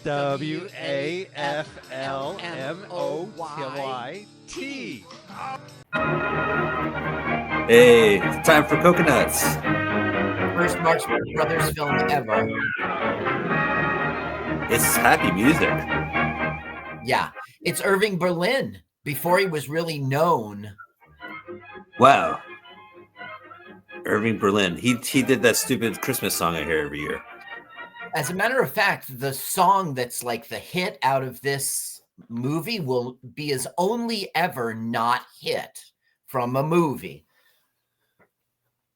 WAFLMOYT. Hey, it's time for Cocoanuts. First Marx Brothers film ever. It's happy music. Yeah, it's Irving Berlin before he was really known. Wow. Irving Berlin. He did that stupid Christmas song I hear every year. As a matter of fact, the song that's like the hit out of this movie will be his only ever not hit from a movie.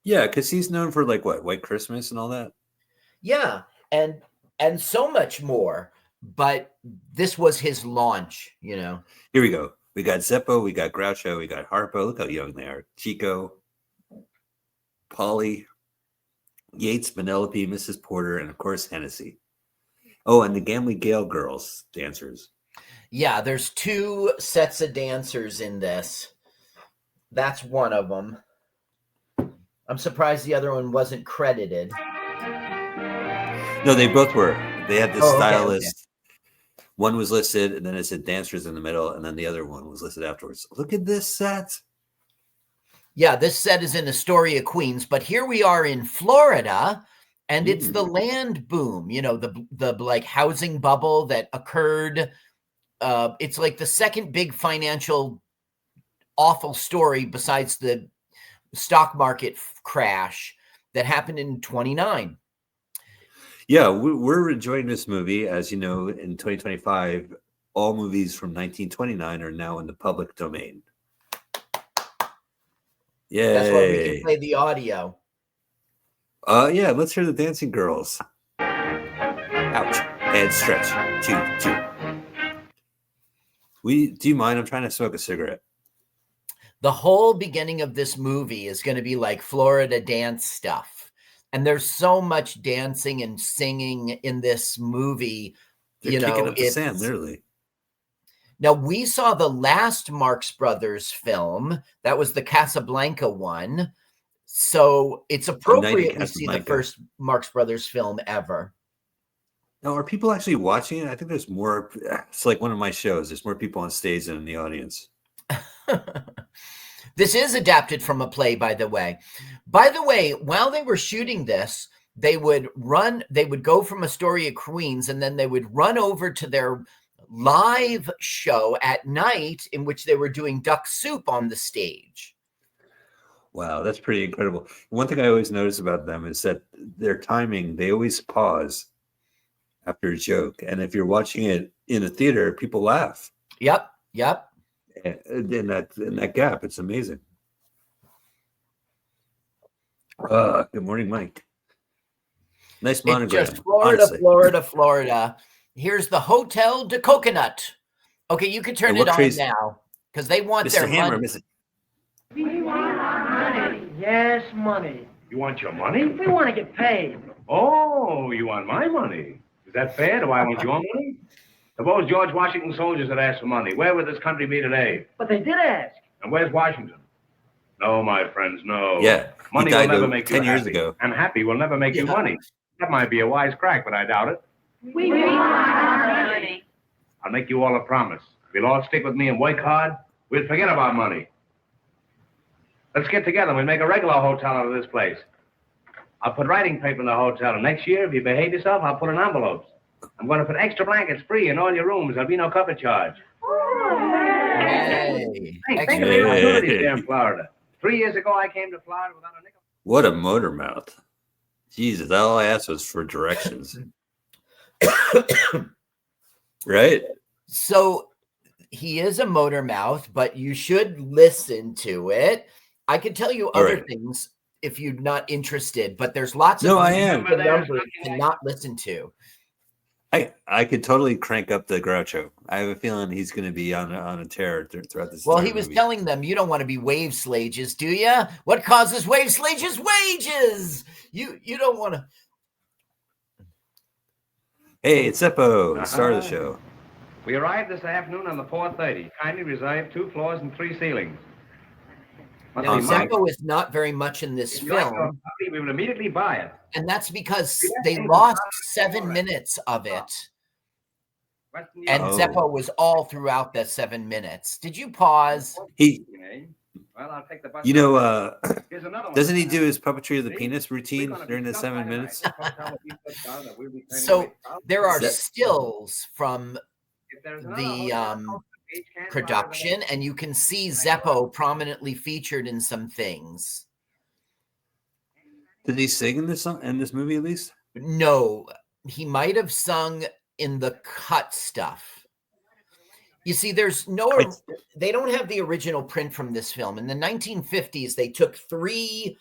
Yeah, because he's known for like what, White Christmas and all that. Yeah, and so much more. But this was his launch, you know. Here we go. We got Zeppo, we got Groucho, we got Harpo. Look how young they are. Chico, Polly, Yates, Penelope, Mrs. Porter, and of course Hennessy. Oh, and the Gamley Gale girls dancers. Yeah, there's two sets of dancers in this. That's one of them. I'm surprised the other one wasn't credited. No, they both were. They had this stylist. Okay. One was listed, and then it said dancers in the middle, and then the other one was listed afterwards. Look at this set. Yeah, this set is in Astoria, Queens, but here we are in Florida, and it's the land boom, you know, the like housing bubble that occurred. It's like the second big financial awful story besides the stock market crash that happened in 29. Yeah, we're enjoying this movie. As you know, in 2025, all movies from 1929 are now in the public domain. Yay. That's why we can play the audio. Yeah, let's hear the dancing girls. Ouch. And stretch. Two. Do you mind? I'm trying to smoke a cigarette. The whole beginning of this movie is going to be like Florida dance stuff. And there's so much dancing and singing in this movie. They're kicking up the sand, literally. Now, we saw the last Marx Brothers film. That was the Casablanca one. So it's appropriate we see the first Marx Brothers film ever. Now, are people actually watching it? I think there's more. It's like one of my shows. There's more people on stage than in the audience. This is adapted from a play, by the way. By the way, while they were shooting this, they would go from Astoria, Queens, and then they would run over to their live show at night in which they were doing duck soup on the stage. Wow, that's pretty incredible. One thing I always notice about them is that their timing, they always pause after a joke. And if you're watching it in a theater, people laugh. Yep. In that gap, it's amazing. Good morning, Mike. Nice monogram. It's just Florida, honestly. Florida. Here's the Hotel de Coconut. Okay, you can turn it on now because they want their money. We want our money. Yes, money. You want your money? We want to get paid. Oh, you want my money? Is that fair? Do I want your money? Suppose George Washington's soldiers had asked for money. Where would this country be today? But they did ask. And where's Washington? No, my friends, no. Yeah, money will never make 10 you years happy. ago. And happy will never make you money. That might be a wise crack, but I doubt it. We want our money. I'll make you all a promise. If you'll all stick with me and work hard, we'll forget about money. Let's get together and we'll make a regular hotel out of this place. I'll put writing paper in the hotel, and next year, if you behave yourself, I'll put in envelopes. I'm going to put extra blankets free in all your rooms. There'll be no cover charge. Hey. Thanks for the opportunity here in Florida. 3 years ago, I came to Florida without a nickel. What a motor mouth. Jesus, all I asked was for directions. Right? So he is a motor mouth, but you should listen to it. I could tell you other things if you're not interested, but there's lots of numbers to not listen to. I could totally crank up the Groucho. I have a feeling he's going to be on a tear throughout this. Well, he was telling them, you don't want to be wave slages, do you? What causes wave slages? Wages. You don't want to. Hey, it's Zeppo, the star of the show. We arrived this afternoon on the 4:30. Kindly reserve 2 floors and 3 ceilings. Now, Zeppo is not very much in this film. We would immediately buy it. And that's because they lost 7 minutes of it. And Oh. Zeppo was all throughout the 7 minutes. Did you pause? He, Well, I'll take the bus. you know, Here's another one. doesn't he do his puppetry of the See? penis routine We're gonna be during the stuck 7 by tonight. minutes? This hotel will be so crowded that we'll be turning So away thousands there of are That- stills from If there's another the hotel on Coconut Beach, can't drive production, and you can see Zeppo prominently featured in some things. Did he sing in this song, in this movie at least? No, he might have sung in the cut stuff. You see, there's no, they don't have the original print from this film. In the 1950s, they took 3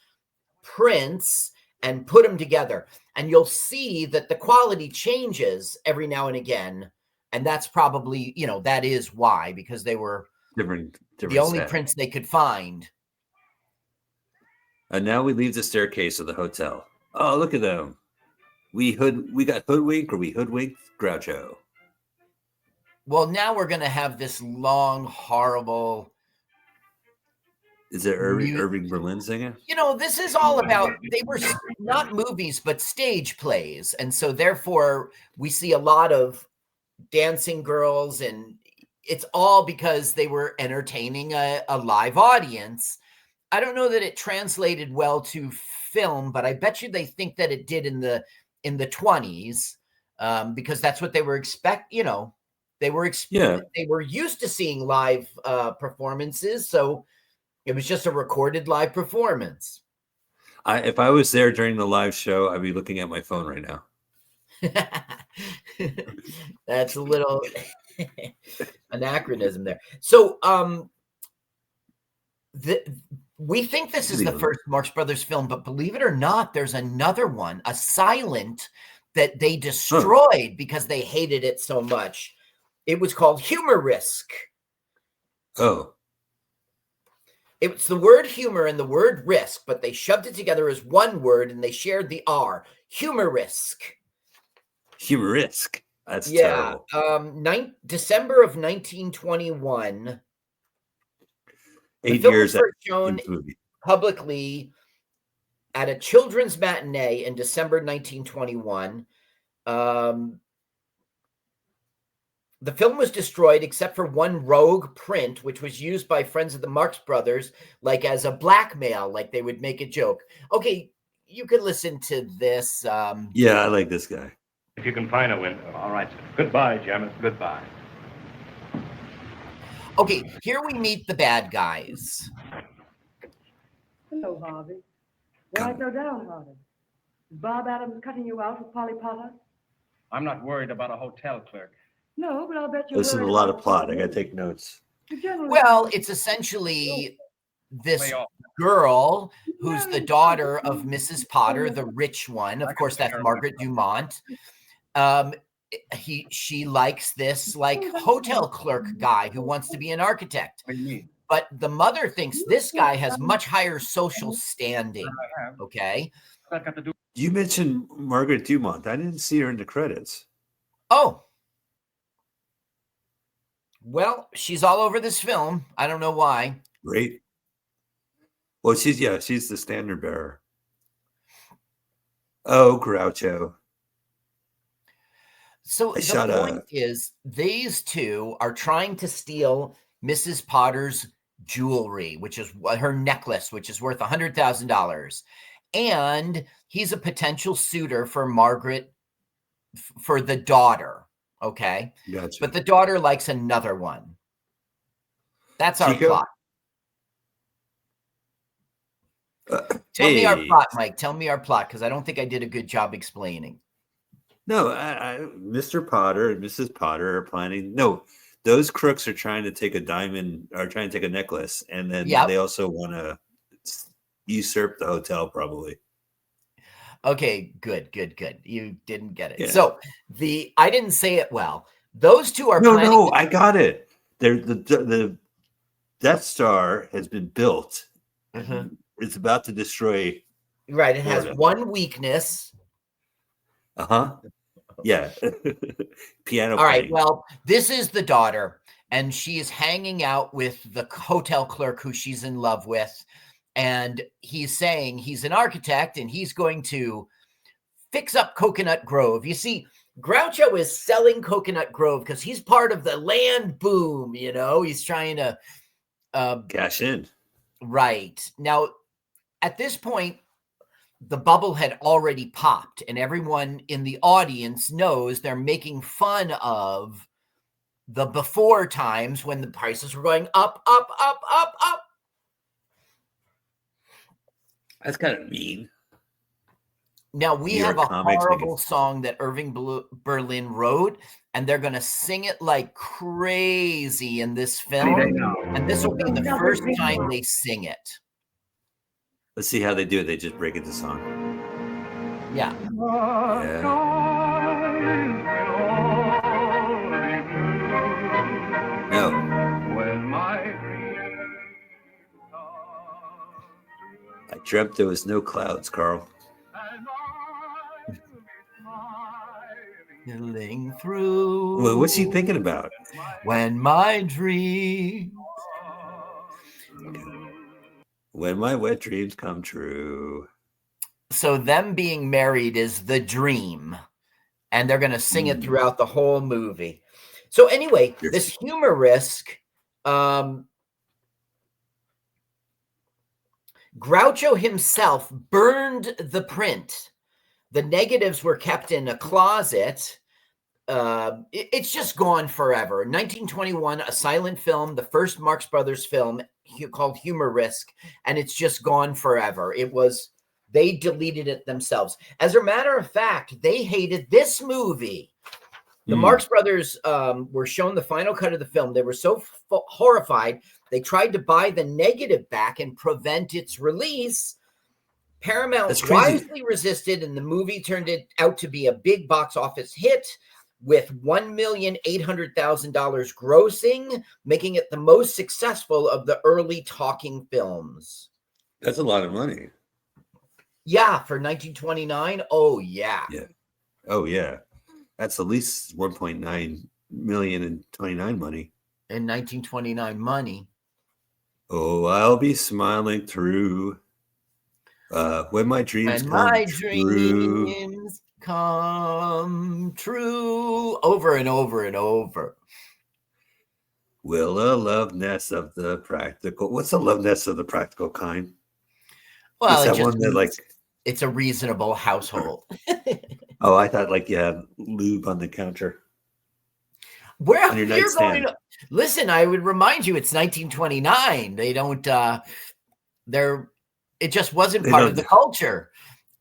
prints and put them together. And you'll see that the quality changes every now and again. And that's probably, you know, that is why, because they were Different the only set. prints they could find. And now we leave the staircase of the hotel. Oh, look at them. We got hoodwinked, or we hoodwinked Groucho. Well, now we're going to have this long, horrible. Is it Irving Berlin singing? You know, this is all about, they were not movies, but stage plays. And so therefore we see a lot of dancing girls, and it's all because they were entertaining a live audience. I don't know that it translated well to film, but I bet you they think that it did in the 20s, because that's what they were they were used to seeing live performances. So it was just a recorded live performance. If I was there during the live show, I'd be looking at my phone right now. That's a little anachronism there. So we think this is the first Marx Brothers film, but believe it or not, there's another one, a silent, that they destroyed because they hated it so much. It was called Humor Risk. Oh. It's the word humor and the word risk, but they shoved it together as one word and they shared the R. Humor Risk. Humor Risk. That's terrible. December of 1921. 8 the years film was first shown publicly at a children's matinee in December 1921. The film was destroyed except for one rogue print, which was used by friends of the Marx Brothers, like as a blackmail, like they would make a joke. Okay, you can listen to this. Yeah, I like this guy. If you can find a window. All right, sir. Goodbye, Jim. Goodbye. Okay, here we meet the bad guys. Hello, Harvey. Why so down, Harvey? Is Bob Adams cutting you out with Polly Potter? I'm not worried about a hotel clerk. No, but I'll bet you. This is a lot of plot. I got to take notes. Well, it's essentially this girl who's the daughter of Mrs. Potter, the rich one. Of course, that's Margaret Dumont. She likes this like hotel clerk guy who wants to be an architect. What do you mean? But the mother thinks this guy has much higher social standing. Okay. You mentioned Margaret Dumont. I didn't see her in the credits. Oh. Well, she's all over this film. I don't know why. Great. Well, she's the standard bearer. Oh, Groucho. So the point is, these two are trying to steal Mrs. Potter's jewelry, which is her necklace, which is worth $100,000. And he's a potential suitor for Margaret, for the daughter. Okay. Gotcha. But the daughter likes another one. That's our plot. Tell me our plot, Mike. Tell me our plot, because I don't think I did a good job explaining. No, Mr. Potter and Mrs. Potter are planning. No, those crooks are trying to take a diamond, or trying to take a necklace, and then they also want to usurp the hotel, probably. Okay, good. You didn't get it. Yeah. So I didn't say it well. Those two are planning. No, I got it. The Death Star has been built. Mm-hmm. It's about to destroy. Right. It has one weakness. Yeah. Piano. All right. Well, this is the daughter, and she is hanging out with the hotel clerk who she's in love with. And he's saying he's an architect and he's going to fix up Coconut Grove. You see, Groucho is selling Coconut Grove because he's part of the land boom, you know. He's trying to cash in. Right. Now, at this point, the bubble had already popped, and everyone in the audience knows they're making fun of the before times when the prices were going up, up, up, up, up. That's kind of mean. Now, we have a horrible song that Irving Berlin wrote, and they're going to sing it like crazy in this film. And this will be the first time they sing it. Let's see how they do it. They just break into song. Yeah. No. I dreamt there was no clouds, Carl. Through. Well, what's he thinking about? When my dreams. When my wet dreams come true. So them being married is the dream. And they're going to sing it throughout the whole movie. So anyway, this humor risk, Groucho himself burned the print. The negatives were kept in a closet. It's just gone forever. In 1921, a silent film, the first Marx Brothers film called Humor Risk, and it's just gone forever. They deleted it themselves. As a matter of fact, they hated this movie. The Marx Brothers were shown the final cut of the film. They were so horrified, they tried to buy the negative back and prevent its release. Paramount wisely resisted, and the movie turned it out to be a big box office hit with $1,800,000 grossing, making it the most successful of the early talking films. That's a lot of money. Yeah, for 1929. Oh, yeah. Yeah. Oh, yeah. That's at least 1.9 million in 29 money. In 1929 money. Oh, I'll be smiling through when my dreams come true. Over and over and over. Will a love nest of the practical? What's a love nest of the practical kind? Well, it just means it's a reasonable household. Oh, I thought like you had lube on the counter. Well, on your nightstand. Listen, I would remind you, it's 1929. They don't. It just wasn't part of the culture.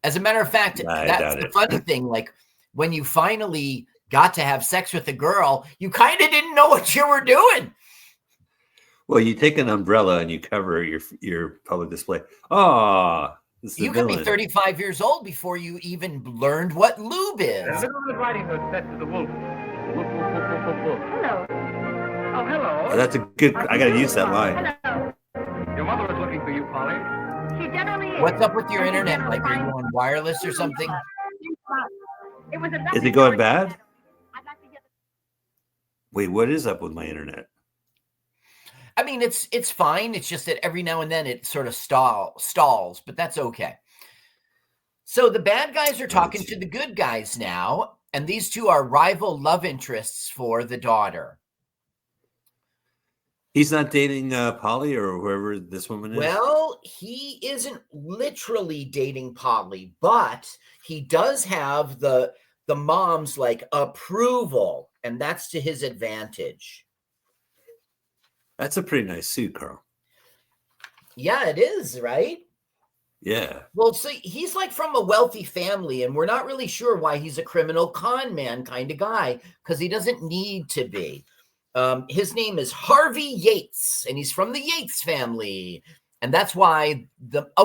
As a matter of fact, that's the funny thing. Like when you finally got to have sex with a girl, you kind of didn't know what you were doing. Well, you take an umbrella and you cover your public display. Oh, you could be 35 years old before you even learned what lube is. Little Red Riding Hood said to the wolf, "Woof, woof, woof, woof, woof, woof." Hello. Oh, hello. Oh, that's a good. I got to use that line. Hello. Your mother is looking for you, Polly. She generally is. What's up with your internet? Like, are you on wireless or something? Is it going bad? Wait, what is up with my internet? I mean, it's fine. It's just that every now and then it sort of stalls, but that's okay. So the bad guys are talking to the good guys now, and these two are rival love interests for the daughter. He's not dating Polly or whoever this woman is? Well, he isn't literally dating Polly, but he does have the mom's like approval, and that's to his advantage. That's a pretty nice suit, Carl. Yeah, it is, right? Yeah. Well, see, he's like from a wealthy family, and we're not really sure why he's a criminal con man kind of guy, because he doesn't need to be. His name is Harvey Yates, and he's from the Yates family. And that's why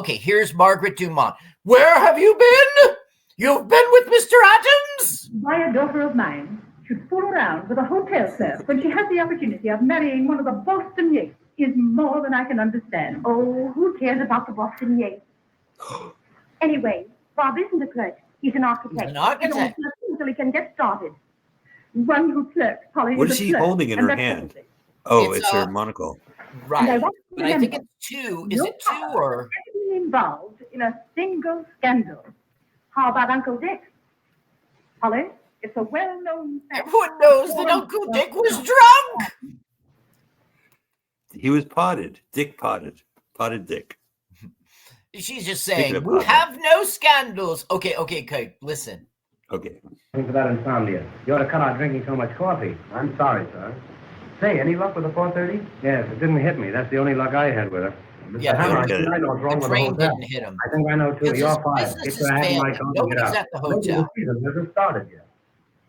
here's Margaret Dumont. Where have you been? You've been with Mr. Adams? Why a daughter of mine should fool around with a hotel clerk when she has the opportunity of marrying one of the Boston Yates is more than I can understand. Oh, who cares about the Boston Yates? Anyway, Bob isn't a clerk. He's an architect. He's an architect. Until he can get started. One who clerks, Polly. What is she holding in her hand? Oh, it's her monocle. Right. But I think it's two. Is it two or? Involved in a single scandal. How about Uncle Dick? Polly? It's a well-known fact. Everyone knows that Uncle Dick was drunk. He was potted. Dick potted. Potted Dick. She's just saying, we have no scandals. Okay, listen. Okay. For that insomnia. You ought to cut out drinking so much coffee. I'm sorry, sir. Say, any luck with the 4:30? Yes, it didn't hit me. That's the only luck I had with her. Yeah, I know what's wrong the with train the hotel. didn't hit him. I think I know, too. Because You're his fired. business Get is your hat in my failing. coat and Nobody's get out. at the hotel. Maybe the season hasn't started yet.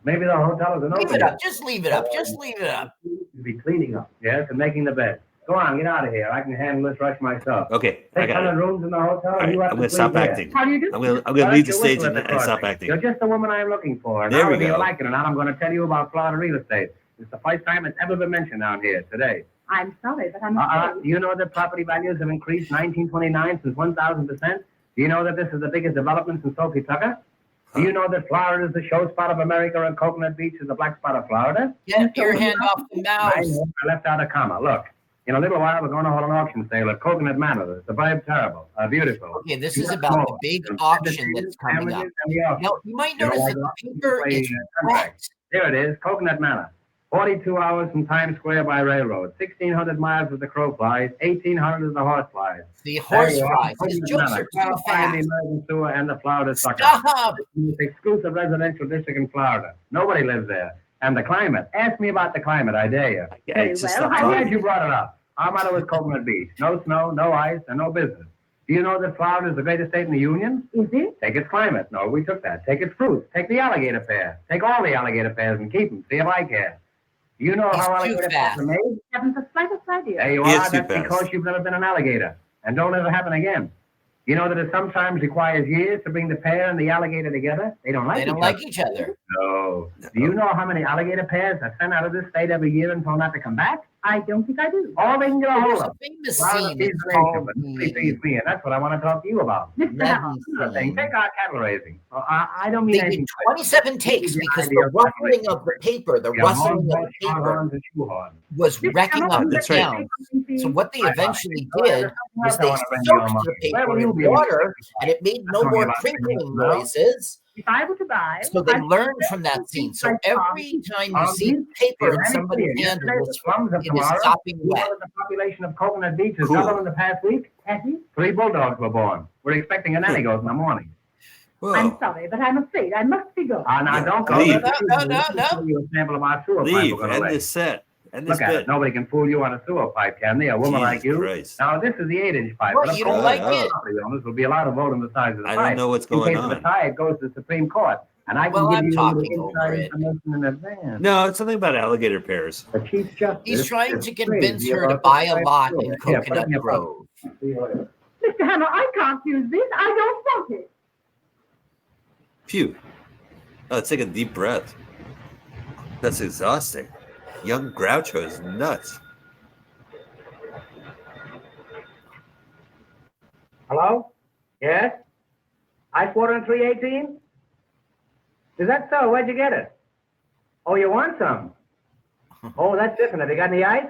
Maybe the hotel isn't open Leave it yet. up. Just leave it up. Just leave it up. You'll be cleaning up. Yes, and making the bed. Go on, get out of here. I can handle this rush myself. Okay, I got 600 it. rooms in the hotel. All right, You have I'm to going to stop sleep there. acting. How do you do? I'm going to leave the stage and stop acting. You're just the woman I'm looking for. There Now, we whether you go. like it or not, I'm going to tell you about Florida real estate. It's the first time it's ever been mentioned down here today. I'm sorry, but I'm afraid. Do you know that property values have increased 1929 since 1,000%? Do you know that this is the biggest development since Sophie Tucker? Do you know that Florida is the show spot of America and Coconut Beach is the black spot of Florida? Get your hand off the I mouse. know, I left out a comma. Look, in a little while, we're going to hold an auction sale at Coconut Manor. It's superb, terrible, beautiful. Okay, this is about the big auction that's coming up. Now, you might notice that the paper is wet. There it is, Coconut Manor. 42 hours from Times Square by railroad. 1,600 miles as the crow flies. 1,800 as the horse flies. The horse flies. His jokes are too fast. The American sewer and the Florida sucker. Stop! It's an exclusive residential district in Florida. Nobody lives there. And the climate. Ask me about the climate, I dare you. Yeah, it's just well, stop I'm glad talking. you brought it up. Our motto is Coconut Beach. No snow, no ice, and no business. Do you know that Florida is the greatest state in the Union? Is it? Take its climate. No, we took that. Take its fruits. Take the alligator pear. Take all the alligator pears and keep them. See if I care. Do you know He's how too alligator pears fast. are made? Haven't the slightest idea. There you He are. is too That's fast. because you've never been an alligator. And don't ever happen again. You know that it sometimes requires years to bring the pear and the alligator together? They don't like They don't each like other. each other. No. Do you know how many alligator pears are sent out of this state every year and told not to come back? I don't think I do. All they can get a There's hold a of. famous Florida scene feeds that's the nation, called but nobody the feeds me, and that's what I want to talk to you about. Mr. Hammer, Another thing, Legacy. take our cattle raising. I don't mean They anything. did 27 takes because the ruffling of the paper, the rustling of the paper was wrecking up the That's right. sound. So what they eventually did was they soaked the paper in water and it made no more crinkling noises. if I were to buy... So they I'd learned from that scene. So every time you see paper in somebody's hand, it is sopping wet. The population of Coconut Beach has Cool. doubled in the past week. Has he? 3 bulldogs were born. We're expecting an nanny goat in the morning. I'm Whoa. sorry, but I'm afraid I must be going. Now Yeah. don't go. Leave. No. Give you a sample of our sewer pipe Leave. we're gonna End lay. this set. End this Look at bit. it. Nobody can fool you on a sewer pipe, can they? A woman like Jesus you. Christ. Now, this is the 8-inch pipe. What, But of you don't course, like it? property owners will be allowed to vote on the size of the I pipe. don't know what's In going case of a on. tie, it goes to the Supreme Court. And I can Well, give I'm you talking the over inside it. information in advance. No, it's something about alligator pears. The Chief Justice He's trying is to convince crazy her to about buy the a lot sewer. in Here, put it Coconut in your pocket. Grove. See you later. Mr. Hammer, I can't use this. I don't want it. Phew. Oh, let's take a deep breath. That's exhausting. Young Groucho is nuts. Hello? Yes? Ice water in 318? Is that so? Where'd you get it? Oh, you want some? Oh, that's different. Have you got any ice?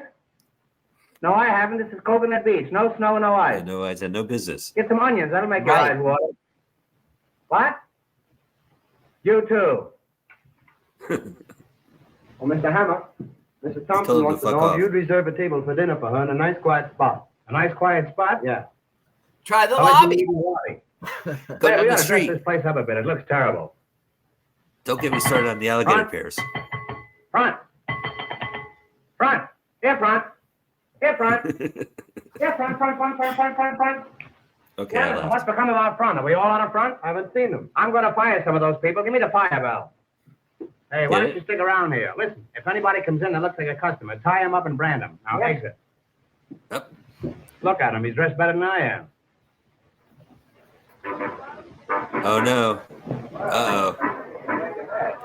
No, I haven't. This is Coconut Beach. No snow, no ice. No, I said no business. Get some onions. That'll make your Right. eyes water. What? You too. Oh, Mr. Hammer, Mrs. told Thompson him wants to to fuck know off. if you'd reserve a table for dinner for her in a nice quiet spot. A nice quiet spot? Yeah. Try the I like lobby. the lobby. Go Hey, down we gotta the dress street. this place up a bit. It looks terrible. Don't get me started on the alligator Front. pears. Front. Front. Here, front. Here, front. Here, front. Okay, I Yeah, left. what's become of our front? Are we all out of front? I haven't seen them. I'm going to fire some of those people. Give me the fire bell. Hey, why Get don't it? you stick around here? Listen, if anybody comes in that looks like a customer, tie him up and brand him. Now, exit. Up. Look at him. He's dressed better than I am. Oh no. Uh-oh.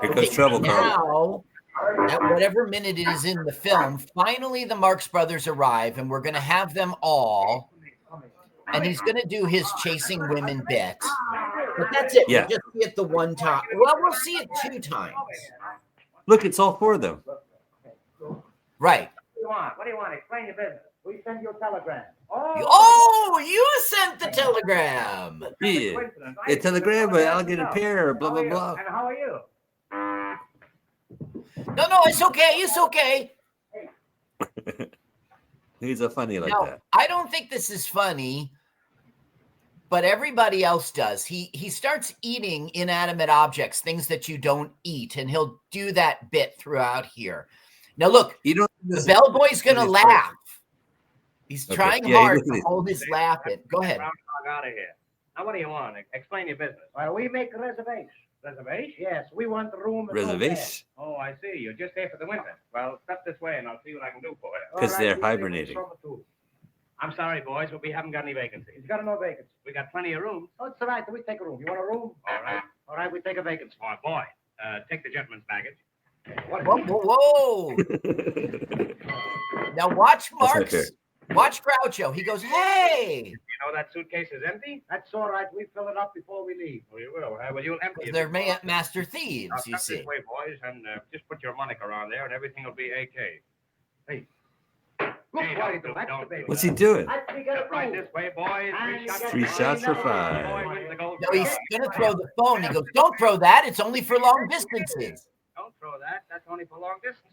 Here comes trouble, Carl. Now, at whatever minute it is in the film, finally the Marx Brothers arrive, and we're going to have them all. And he's going to do his chasing women bit. But that's it. Yeah. We'll just see it the one time. Well, we'll see it 2 times. Look, it's all 4 of them. Right. What do you want? What do you want? Explain your business. We send you a telegram. Oh, you sent the telegram. Yeah. A telegram by alligator pear, blah, blah, blah. And how are you? No, it's okay. It's okay. He's a funny like Now, that. I don't think this is funny, but everybody else does. He starts eating inanimate objects, things that you don't eat, and he'll do that bit throughout here. Now, look, the bellboy's going to laugh. He's trying hard to hold his laugh in. Go ahead. Out of here. Now, what do you want? Explain your business. Well, we make a reservation. Reservation? Yes, we want the room. Reservation? Oh, I see. You're just here for the winter. Well, step this way and I'll see what I can do for you. Because they're hibernating. I'm sorry, boys, but we haven't got any vacancies. He's got no vacancy. We got plenty of rooms. Oh, it's all right. We take a room. You want a room? All right. All right, we take a vacancy. Oh, boy. Take the gentleman's baggage. Whoa. Now watch Mark's. Watch Groucho. He goes, hey. You know that suitcase is empty? That's all right. We fill it up before we leave. Oh, you will. Well, you'll empty it. They're master thieves, Now, you step see. this way, boys, and just put your moniker on there, and everything will be AK. Hey. Look, Hey, what don't that's don't the baby. What's he doing? We got Step right this way, boys. Three shots for five. No, he's going to throw the phone. He goes, don't throw that. It's only for long distances. Don't throw that. That's only for long distances.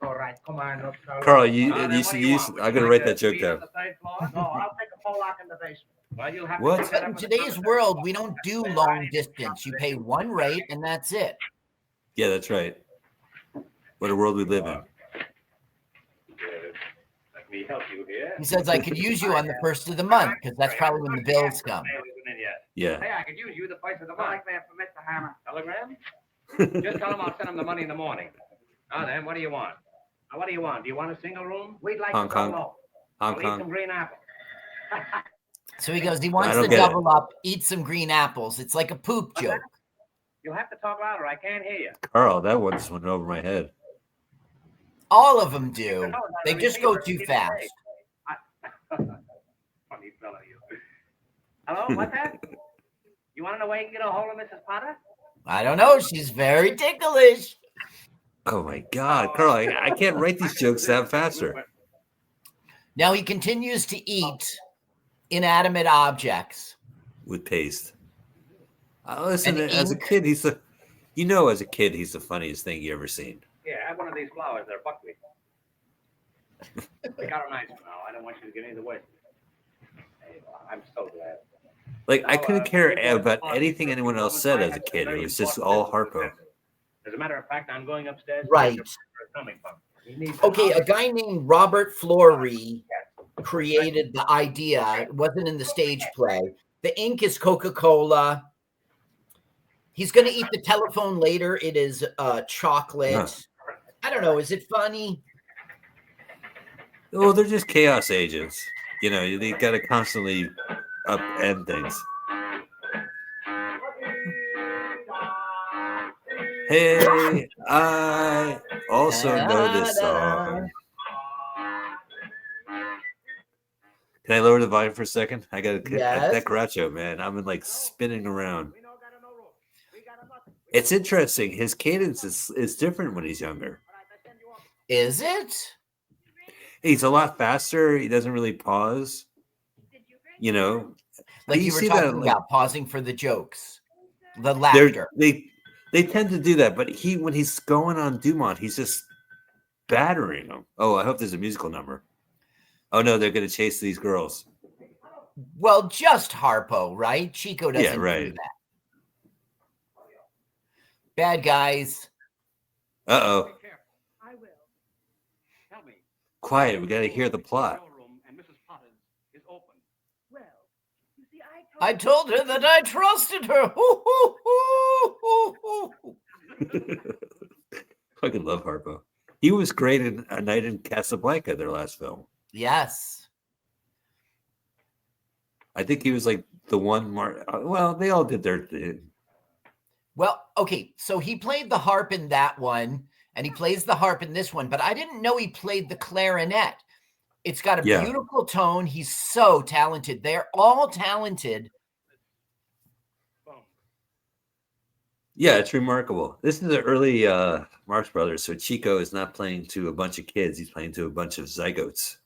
All right, come on. Look, Carl, you should use. I'm gonna write that joke down. No, I'll take a pole lock in the basement. Well, you'll have What? To But in today's world, we don't do long distance. You pay one rate and that's it. Yeah, that's right. What a world we live in. Let me help you here. He says, I could use you on the first of the month because that's probably when the bills come. Yeah. Hey, I could use you the price of the month. Telegram for Mr. Hammer. Telegram? Just tell him I'll send him the money in the morning. Now then, what do you want? Now, what do you want? Do you want a single room? We'd like Hong to Kong. go low. Hong I'll eat some Kong. green apples. So he goes, he I wants don't to get it. double up, eat some green apples. It's like a poop joke. You'll have to talk louder. I can't hear you. Carl, that one just went over my head. All of them do. They just go too fast. Funny fellow, you. Hello, what's that? You want to know where you can get a hold of Mrs. Potter? I don't know. She's very ticklish. Oh my God, Carl, I can't write these jokes that faster. Now he continues to eat inanimate objects. With paste. Listen, And as a ink. kid, as a kid, he's the funniest thing you ever seen. Yeah, have one of these flowers. They're buckwheat. They got a nice one now. I don't want you to get any of the waste. Hey, I'm so glad. Like, I couldn't care about anything anyone else said as a kid. It was just all Harpo. As a matter of fact, I'm going upstairs. to Right. get your coming from. Okay, a guy named Robert Flory created the idea. It wasn't in the stage play. The ink is Coca-Cola. He's going to eat the telephone later. It is chocolate. Huh. I don't know. Is it funny? Well, they're just chaos agents. You know, they got to constantly upend things. Hey, I also know this song. Can I lower the volume for a second? I got Yes. that Groucho, man. I'm like spinning around. It's interesting. His cadence is different when he's younger. Is it? He's a lot faster. He doesn't really pause. You know, Like you were talking about, pausing for the jokes, the laughter. They tend to do that, but when he's going on Dumont, he's just battering them. Oh, I hope there's a musical number. Oh no, they're going to chase these girls. Well, just Harpo, right? Chico doesn't do right. that. Bad guys. Uh-oh. I will. Tell me. Quiet, we got to hear the plot. And Mrs. Potter's is open. Well, you see, I told her that I trusted her. Fucking love Harpo. He was great in A Night in Casablanca, their last film. Yes. I think he was like the one well, they all did their thing. Well, okay, so he played the harp in that one, and he plays the harp in this one, but I didn't know he played the clarinet. It's got a beautiful tone. He's so talented. They're all talented. Yeah, it's remarkable. This is the early Marx Brothers, so Chico is not playing to a bunch of kids. He's playing to a bunch of zygotes.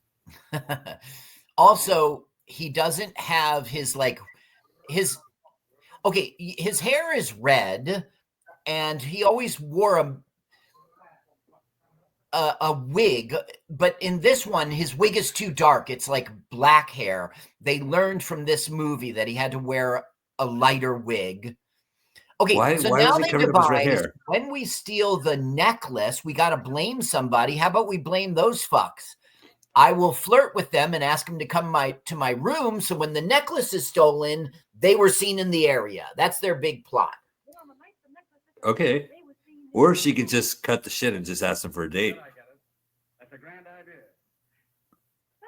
Also, he doesn't have his his hair is red, and he always wore a wig, but in this one, his wig is too dark. It's like black hair. They learned from this movie that he had to wear a lighter wig. Okay, Why so was now he they covered up his red devise, hair? when we steal the necklace, we got to blame somebody. How about we blame those fucks? I will flirt with them and ask them to come to my room, so when the necklace is stolen, they were seen in the area. That's their big plot. Okay. Or she could just cut the shit and just ask them for a date. That's a grand idea.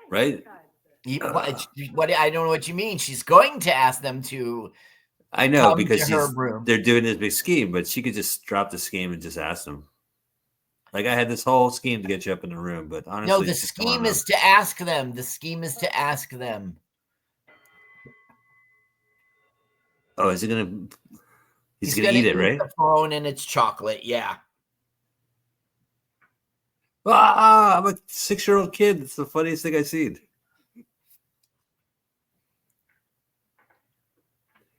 Right? What I don't know what you mean. She's going to ask them to I know, come because to her room. they're doing this big scheme, but she could just drop the scheme and just ask them. Like, I had this whole scheme to get you up in the room, but honestly, No, the just come on scheme up. is to ask them. The scheme is to ask them. Oh, is he gonna? He's gonna eat it, right? The phone and it's chocolate. Yeah. I'm a 6-year-old kid. It's the funniest thing I've seen.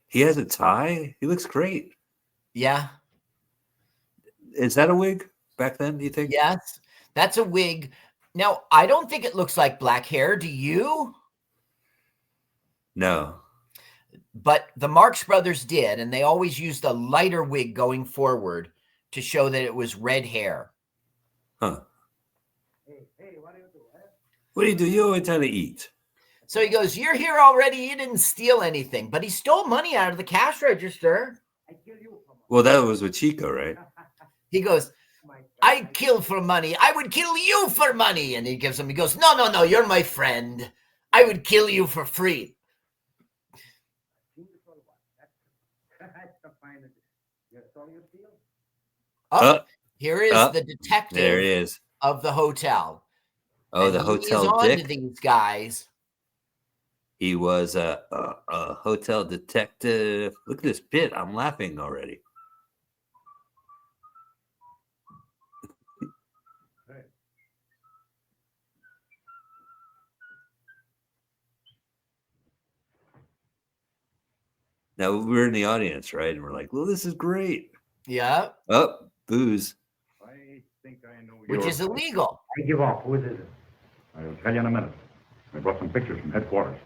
He has a tie. He looks great. Yeah. Is that a wig back then, do you think? Yes, that's a wig. Now, I don't think it looks like black hair. Do you? No. But the Marx Brothers did, and they always used a lighter wig going forward to show that it was red hair. Huh. Hey, what do you do? What do you do? You always try to eat. So he goes, "You're here already. You didn't steal anything." But he stole money out of the cash register. I kill you for money. Well, that was with Chico, right? He goes, "I kill for money. I would kill you for money." And he goes, No, you're my friend. I would kill you for free. That's the finest. That's all you steal? Here is the detective There he is. of the hotel. Oh, And the he hotel is on dick. to these guys. He was a hotel detective. Look at this bit. I'm laughing already. Now we're in the audience, right? And we're like, well, this is great. Yeah. Oh, booze. I think I know Which is illegal. I give up. Who is it? I'll tell you in a minute. I brought some pictures from headquarters.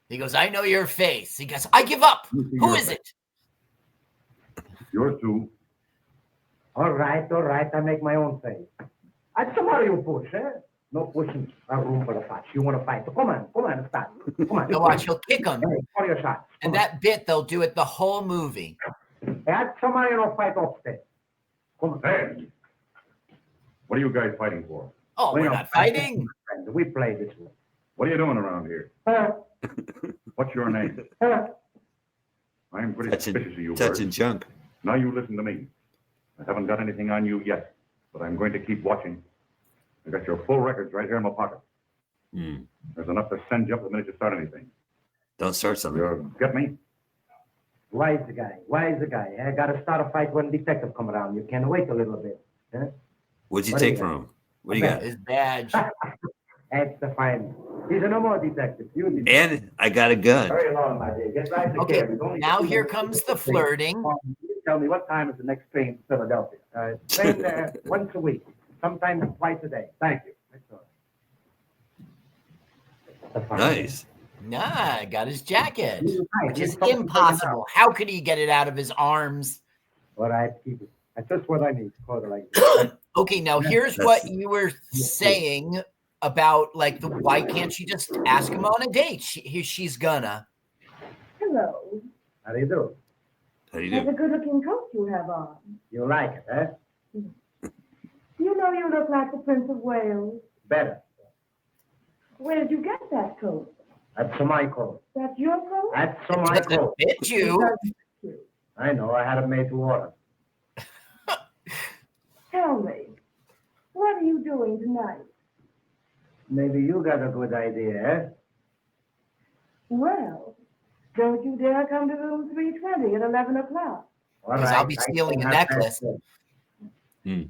He goes, "I know your face." He goes, "I give up." Who is it? Yours too. All right. I make my own face. That's tomorrow you push, eh? No pushing a room for the fight. You want to fight? So come on, start. Come on. You'll watch, he'll kick him. Hey, call your shot. And that bit, they'll do it the whole movie. That's tomorrow you don't fight upstairs. Come on. Hey! What are you guys fighting for? Oh, we're not fighting. We play this way. What are you doing around here? What's your name? I'm pretty suspicious of you, Touching Bert. junk. Now you listen to me. I haven't got anything on you yet, but I'm going to keep watching. I got your full records right here in my pocket. There's enough to send you up the minute you start anything. Don't start something. You get me? Wise guy. I got to start a fight when detective come around. You can wait a little bit. Huh? What'd you What do take you from him? What do you got? His badge. That's the fine. He's a no more detective. You detective. And I got a gun. Very long, my dear. Get right to Okay, care. It's only now 2 here minutes. comes the flirting. You tell me what time is the next train to Philadelphia. Train once a week, sometimes twice a day. Thank you. That's all. That's fine. Nice. Nah, got his jacket, which is Something impossible. How could he get it out of his arms? All right, keep it. That's just what I need. Call it like this. Okay, now here's what you were saying about like why can't she just ask him on a date? She's gonna. Hello. How do you do? How do you That's a do? good-looking coat you have on. You like it, huh? You know you look like the Prince of Wales. Better. Where did you get that coat? That's my coat. That's your coat? That's my Doesn't coat. fit you. I know. I had it made to order. Tell me, what are you doing tonight? Maybe you got a good idea, eh? Well, don't you dare come to room 320 at 11 o'clock. All Because I'll be stealing a necklace. Hmm.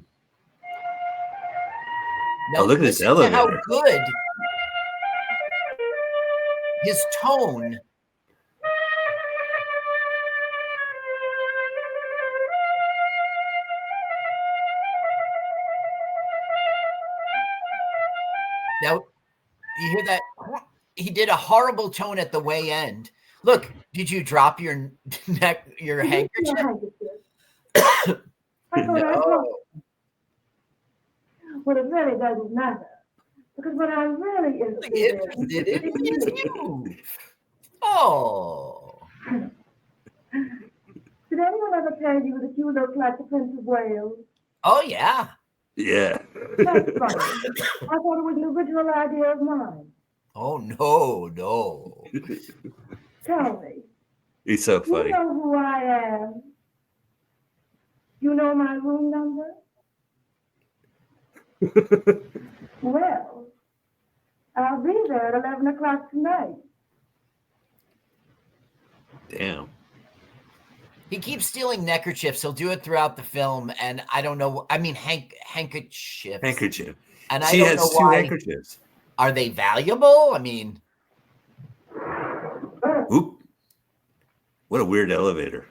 Now, Oh, look at this listen to how elevator. good his tone. Now, you hear that? He did a horrible tone at the way end. Look, did you drop your handkerchief? No. Well, it really doesn't matter. Because what I'm really interested in is you. Oh. Did anyone ever tell you that you look like the Prince of Wales? Oh, yeah. Yeah. That's funny. I thought it was an original idea of mine. Oh, no. Tell me. He's so funny. You know who I am? You know my room number? Well, I'll be there at 11 o'clock tonight. Damn. He keeps stealing neckerchiefs. He'll do it throughout the film, and I don't know. I mean, handkerchiefs. Handkerchief. And she I don't has know two why. handkerchiefs. Are they valuable? I mean, Oop. What a weird elevator.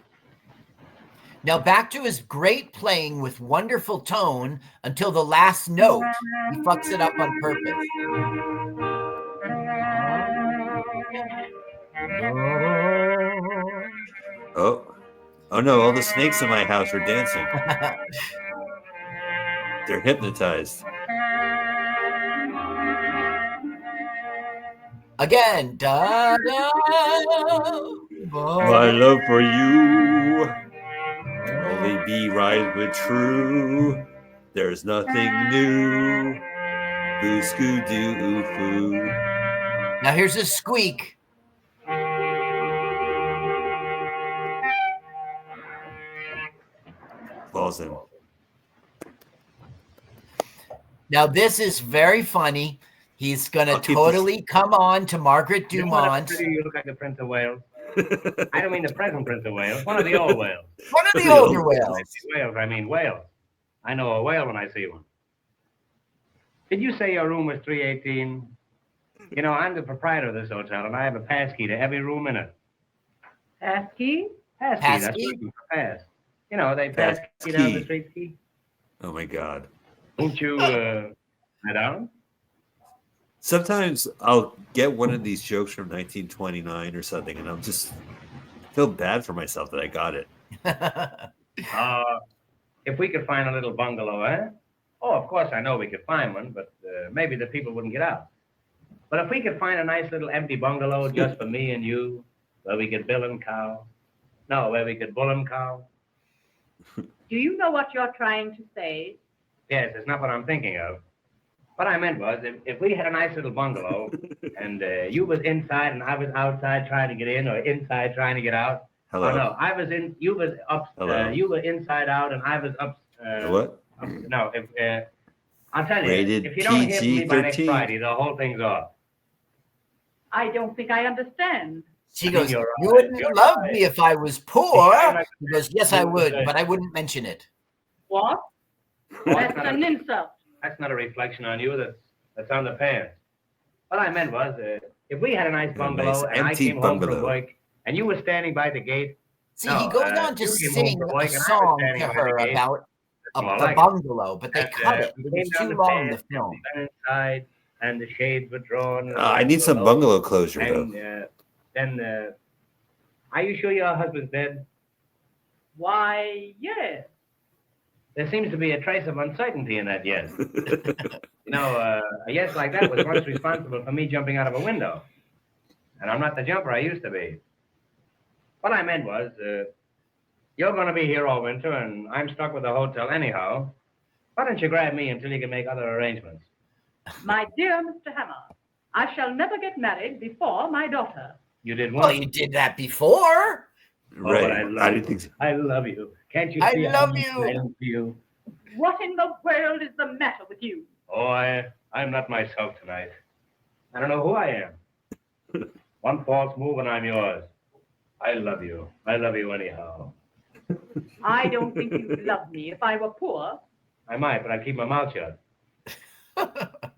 now back to his great playing with wonderful tone until the last note. He fucks it up on purpose. Oh no, all the snakes in my house are dancing. They're hypnotized. Again. Da, da, My love for you can only be right with true. There's nothing new. Boo scoo doo foo. Now here's a squeak. Falls in. Now this is very funny. He's gonna totally come on to Margaret Dumont. You look like the Prince of Wales. I don't mean the present Prince of Wales. One of the old Wales. One of the older Wales. Wales. I mean Wales. I know a whale when I see one. Did you say your room was 318? You know, I'm the proprietor of this hotel, and I have a pass key to every room in it. Pass key? Pass key. That's working for pass. You know, they pass key down the street key. Oh my God. Won't you sit down? Sometimes I'll get one of these jokes from 1929 or something, and I'll just feel bad for myself that I got it. If we could find a little bungalow, eh? Oh, of course, I know we could find one, but maybe the people wouldn't get out. But if we could find a nice little empty bungalow just for me and you, where we could bill and cow. No, where we could bull and cow. Do you know what you're trying to say? Yes, it's not what I'm thinking of. What I meant was, if we had a nice little bungalow, and you was inside and I was outside trying to get in, or inside trying to get out. Hello. Oh, no, I was in. You was up. You were inside out, and I was up. What? No, if I'll tell you, Rated if you don't hear from me by next PG-13. Friday, the whole thing's off. I don't think I understand. She goes, You're you right. wouldn't You're love right. me if I was poor. Yeah, He goes, yes, I would, but I wouldn't mention it. What? That's an insult. That's not a reflection on you. That's on the pants. What I meant was, if we had a nice bungalow nice and I empty came home bungalow. from work and you were standing by the gate. See, No, he goes on to you came home sing from a work and I was song standing to by her the gate. about more the like it. bungalow, but they And, cut it. we It came was down too the long in the stairs, film. we went inside, and the shades were drawn. and the I lights need were some low. bungalow closure, And though. then, are you sure your husband's dead? Why, yes. There seems to be a trace of uncertainty in that yes. You know, a yes like that was once responsible for me jumping out of a window. And I'm not the jumper I used to be. What I meant was, you're going to be here all winter, and I'm stuck with the hotel anyhow. Why don't you grab me until you can make other arrangements? My dear Mr. Hammer, I shall never get married before my daughter. You did Well, one. you did that before. Right. But I love didn't you. think so. I love you. Can't you I see love how you. I am for you? What in the world is the matter with you? Oh, I'm not myself tonight. I don't know who I am. One false move and I'm yours. I love you. I love you anyhow. I don't think you'd love me if I were poor. I might, but I keep my mouth shut.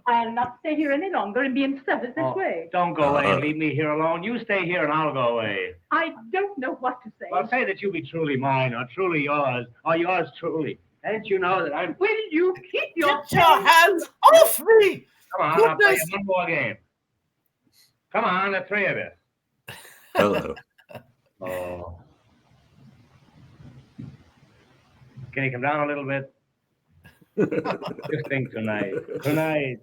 I'll not stay here any longer and be in service this way. Don't go away and leave me here alone. You stay here and I'll go away. I don't know what to say. Well, say that you be truly mine or truly yours or yours truly. Didn't you know that I'm... Will you keep your Get your hands off me! Come on, I'll play you one more game. Come on, the three of you. Hello. Oh. Can you come down a little bit? Just think tonight. Tonight,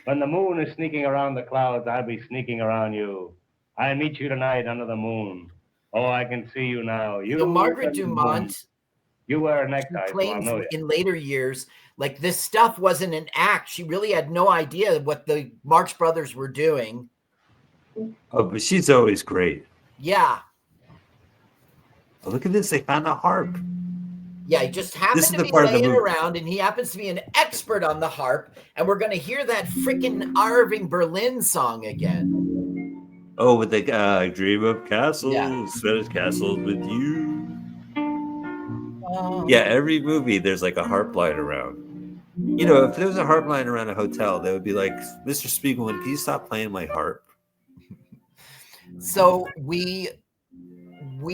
when the moon is sneaking around the clouds, I'll be sneaking around you. I'll meet you tonight under the moon. Oh, I can see you now. You, Margaret and the moon. Dumont You wear a necktie, so I'll claims know you. in later years, like this stuff wasn't an act. She really had no idea what the Marx Brothers were doing. Oh, but she's always great. Yeah. Oh, look at this. They found a harp. Yeah, he just happened to be laying around, and he happens to be an expert on the harp, and we're going to hear that freaking Irving Berlin song again. Oh, with the dream of castles, Spanish castles with you. Yeah, every movie there's like a harp lying around. You know, if there was a harp lying around a hotel, they would be like, Mr. Spiegelman, can you stop playing my harp? So we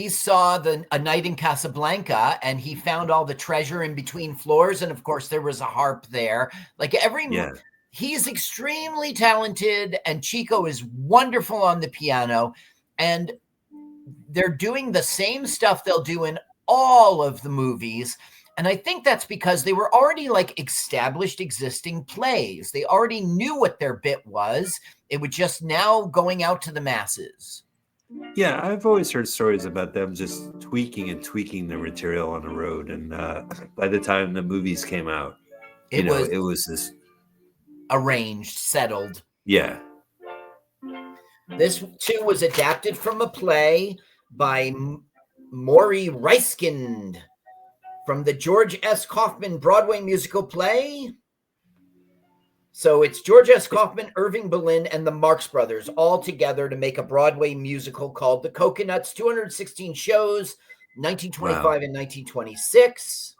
saw A Night in Casablanca, and he found all the treasure in between floors, and of course there was a harp there. Like he's extremely talented, and Chico is wonderful on the piano, and they're doing the same stuff they'll do in all of the movies. And I think that's because they were already like established existing plays. They already knew what their bit was. It was just now going out to the masses. Yeah, I've always heard stories about them just tweaking the material on the road. And by the time the movies came out, it was this arranged, settled. Yeah. This too was adapted from a play by Maury Reiskind from the George S. Kaufman Broadway musical play. So it's George S. Kaufman, Irving Berlin, and the Marx Brothers all together to make a Broadway musical called The Cocoanuts, 216 shows, 1925 and 1926.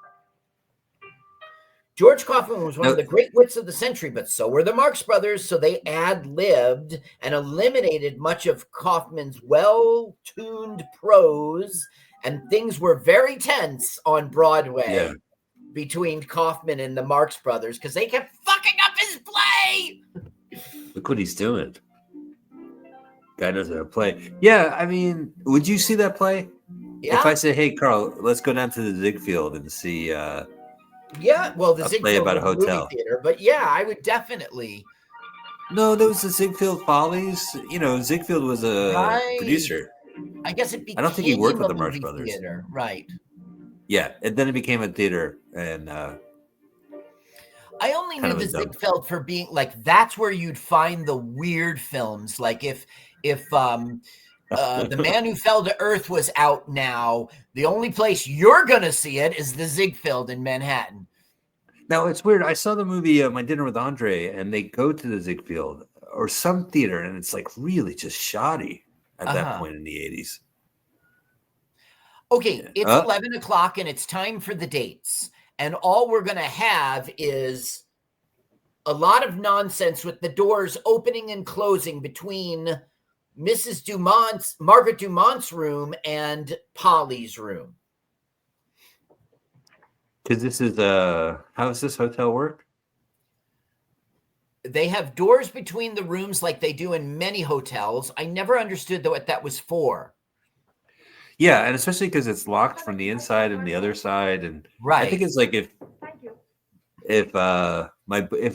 George Kaufman was one of the great wits of the century, but so were the Marx Brothers, so they ad-libbed and eliminated much of Kaufman's well-tuned prose, and things were very tense on Broadway between Kaufman and the Marx Brothers because they kept fucking up his play. Look what he's doing. Guy knows how to play. Yeah, I mean, would you see that play? Yeah. If I say, hey, Carl, let's go down to the Ziegfeld and see... yeah, well, the Ziegfeld play about a hotel. Movie theater, but yeah, I would definitely... No, there was the Ziegfeld Follies. You know, Ziegfeld was a producer. I guess it became I don't think he worked with the Marx Brothers. Theater. Right. Yeah, and then it became a theater, and I only knew the Ziegfeld for being like that's where you'd find the weird films. Like if The Man Who Fell to Earth was out now, the only place you're gonna see it is the Ziegfeld in Manhattan. Now it's weird. I saw the movie My Dinner with Andre, and they go to the Ziegfeld or some theater, and it's like really just shoddy at that point in the 80s. Okay, it's 11 o'clock and it's time for the dates. And all we're going to have is a lot of nonsense with the doors opening and closing between Margaret Dumont's room and Polly's room. Because this is how does this hotel work? They have doors between the rooms like they do in many hotels. I never understood what that was for. Yeah, and especially because it's locked from the inside and the other side, and I think it's like if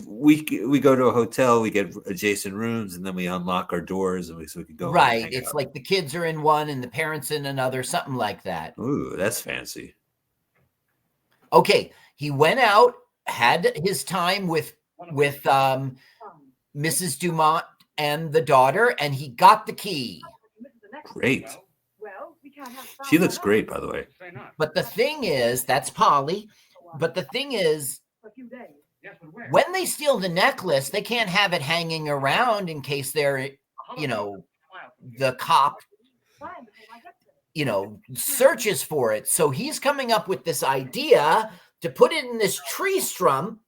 we go to a hotel, we get adjacent rooms, and then we unlock our doors, and so we can go. Right, it's like the kids are in one and the parents in another, something like that. Ooh, that's fancy. Okay, he went out, had his time with Mrs. Dumont and the daughter, and he got the key. Great. She looks great, by the way. But the thing is, that's Polly. But the thing is, when they steal the necklace, they can't have it hanging around in case they're, the cop, searches for it. So he's coming up with this idea to put it in this tree stump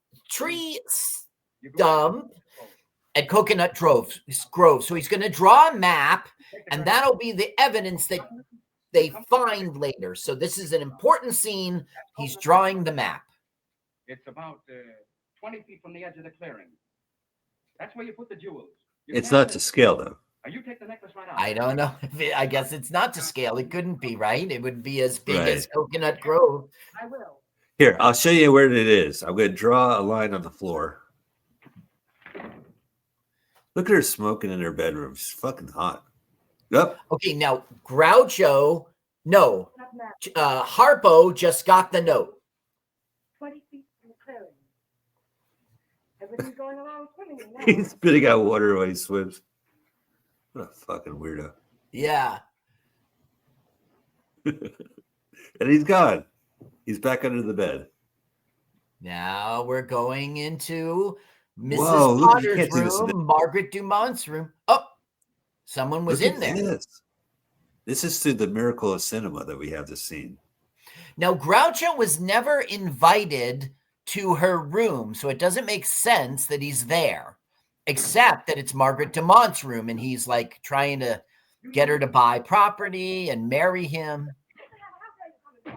at Coconut Grove. So he's going to draw a map, and that'll be the evidence that they find later. So this is an important scene. He's drawing the map. It's about 20 feet from the edge of the clearing. That's where you put the jewels. It's not to scale, though. You take the necklace right out. I don't know. I guess it's not to scale. It couldn't be, right? It would be as big as Right. Coconut Grove. I will. Here, I'll show you where it is. I'm going to draw a line on the floor. Look at her smoking in her bedroom. She's fucking hot. Yep. Okay, now Harpo just got the note. 20 feet from the clearing. Everything's going along swimmingly now. He's spitting out water while he swims. What a fucking weirdo. Yeah. And he's gone. He's back under the bed. Now we're going into Mrs. Whoa, look, you Potter's can't see this in room, Margaret Dumont's room. Oh, someone was Look in at there. This is through the miracle of cinema that we have this scene. Now, Groucho was never invited to her room, so it doesn't make sense that he's there, except that it's Margaret Dumont's room, and he's like trying to get her to buy property and marry him. See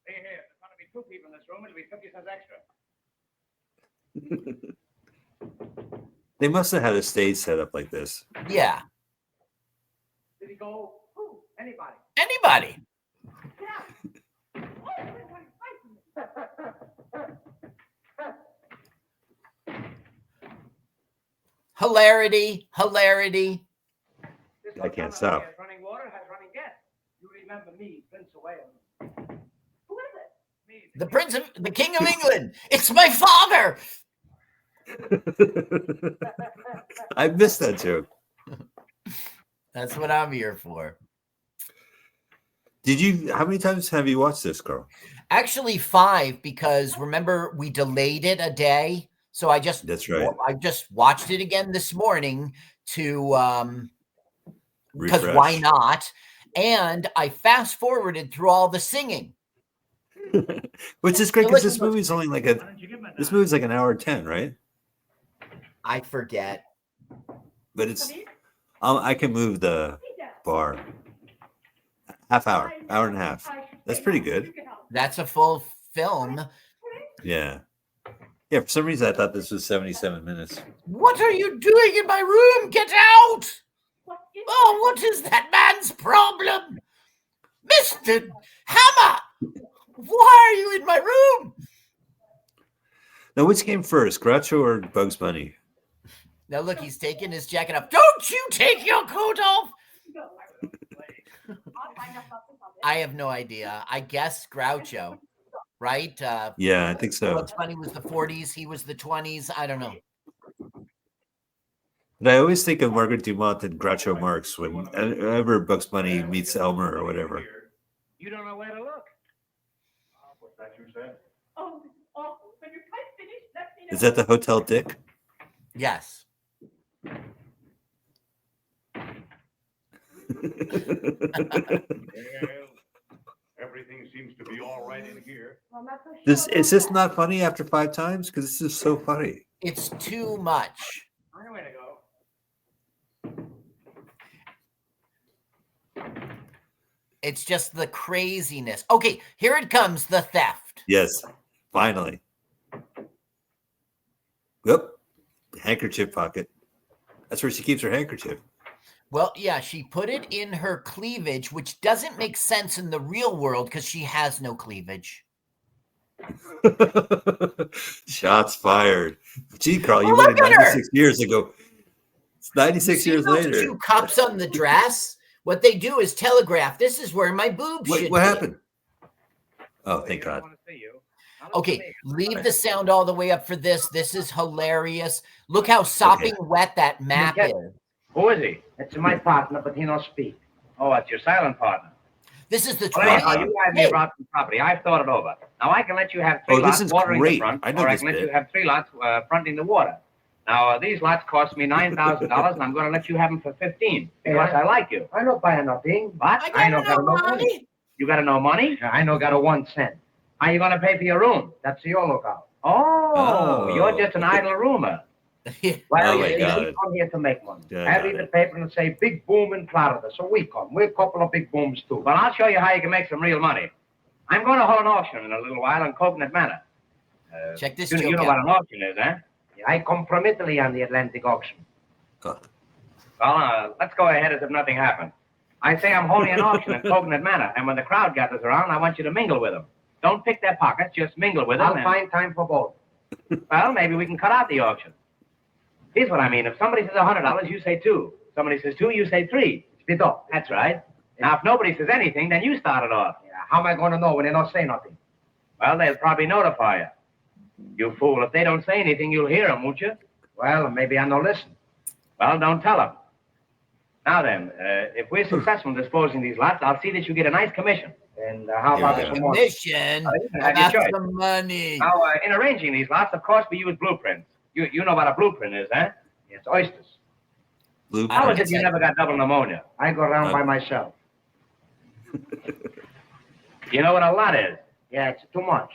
here, there's going to be 2 people in this room. It'll be 50 cents extra. They must have had a stage set up like this. Yeah. Did he go? Who? Anybody? Anybody. Hilarity. This I can't hotel stop. Has running water, has running gas. You remember me, Prince of Wales. Who is it? Me, The King of England. It's my father. I missed that joke. That's what I'm here for. How many times have you watched this, Carl? Actually 5, because remember we delayed it a day. So That's right. I just watched it again this morning to because Refresh. why not? And I fast forwarded through all the singing. Which is great So because listen, this movie's only like this movie's like an hour 10, right? I forget. But it's I can move the bar. Half hour and a half. That's pretty good. That's a full film. Yeah. Yeah, for some reason I thought this was 77 minutes. What are you doing in my room? Get out! Oh, what is that man's problem? Mr. Hammer! Why are you in my room? Now, which came first, Groucho or Bugs Bunny? Now look, he's taking his jacket off. Don't you take your coat off! I have no idea. I guess Groucho, right? Yeah, I think so. Bugs Bunny was the 40s. He was the 20s. I don't know. But I always think of Margaret Dumont and Groucho Marx whenever Bugs Bunny meets Elmer or whatever. You don't know where to look. What's that you said? Oh, this is awful. When you're quite finished, let me know. Is that the Hotel Dick? Yes. Well, everything seems to be all right in here. Well, I'm not so sure Is about this that. not funny after 5 times? Because this is so funny. It's too much. I know where to go. It's just the craziness. Okay, here it comes, the theft. Yes, finally. Whoop. Handkerchief pocket. That's where she keeps her handkerchief. Well, yeah, she put it in her cleavage, which doesn't make sense in the real world because she has no cleavage. Shots fired. Gee, Carl, you Look went in at her. 96 years ago. It's 96 See years those later. 2 cups on the dress? What they do is telegraph. This is where my boobs should What be. happened? Oh, thank I God. want to see you. Okay, leave the sound all the way up for this. This is hilarious. Look how sopping wet that map Okay. is. Who is he? It's my partner, but he don't speak. Oh, it's your silent partner. This is the Well, anyhow, 20th. you guys me about some property. I've thought it over. Now, I can let you have 3 Oh, this lots is watering great. the front, I know or I this can let bit. you have 3 lots fronting the water. Now, these lots cost me $9,000, and I'm going to let you have them for $15 because I like you. I don't buy nothing. What? I know got no got no money. You got to know money? I know got a 1 cent. How are you going to pay for your room? That's your lookout. Oh, you're just an idle rumor. Well, Oh, my God. we come here to make money. Yeah, I I got read the it. paper and say big boom in Florida, so we come. We're a couple of big booms too. Well, I'll show you how you can make some real money. I'm going to hold an auction in a little while on Coconut Manor. Check this You joke know out. what an auction is, huh? I come from Italy on the Atlantic auction. Well, let's go ahead as if nothing happened. I say I'm holding an auction at Coconut Manor, and when the crowd gathers around, I want you to mingle with them. Don't pick their pockets, just mingle with them. I'll find time for both. Well, maybe we can cut out the auction. Here's what I mean. If somebody says $100, you say 2. Somebody says 2, you say 3. Split up. That's right. Now, if nobody says anything, then you start it off. Yeah, how am I going to know when they don't say nothing? Well, they'll probably notify you. You fool. If they don't say anything, you'll hear them, won't you? Well, maybe I don't listen. Well, don't tell them. Now then, if we're successful in disposing these lots, I'll see that you get a nice commission. And how about some more? Commission? Have That's your choice. the money. Now, in arranging these lots, of course, we use blueprints. You know what a blueprint is, huh? It's oysters. How is it you never got double pneumonia? I go around by myself. You know what a lot is? Yeah, it's too much.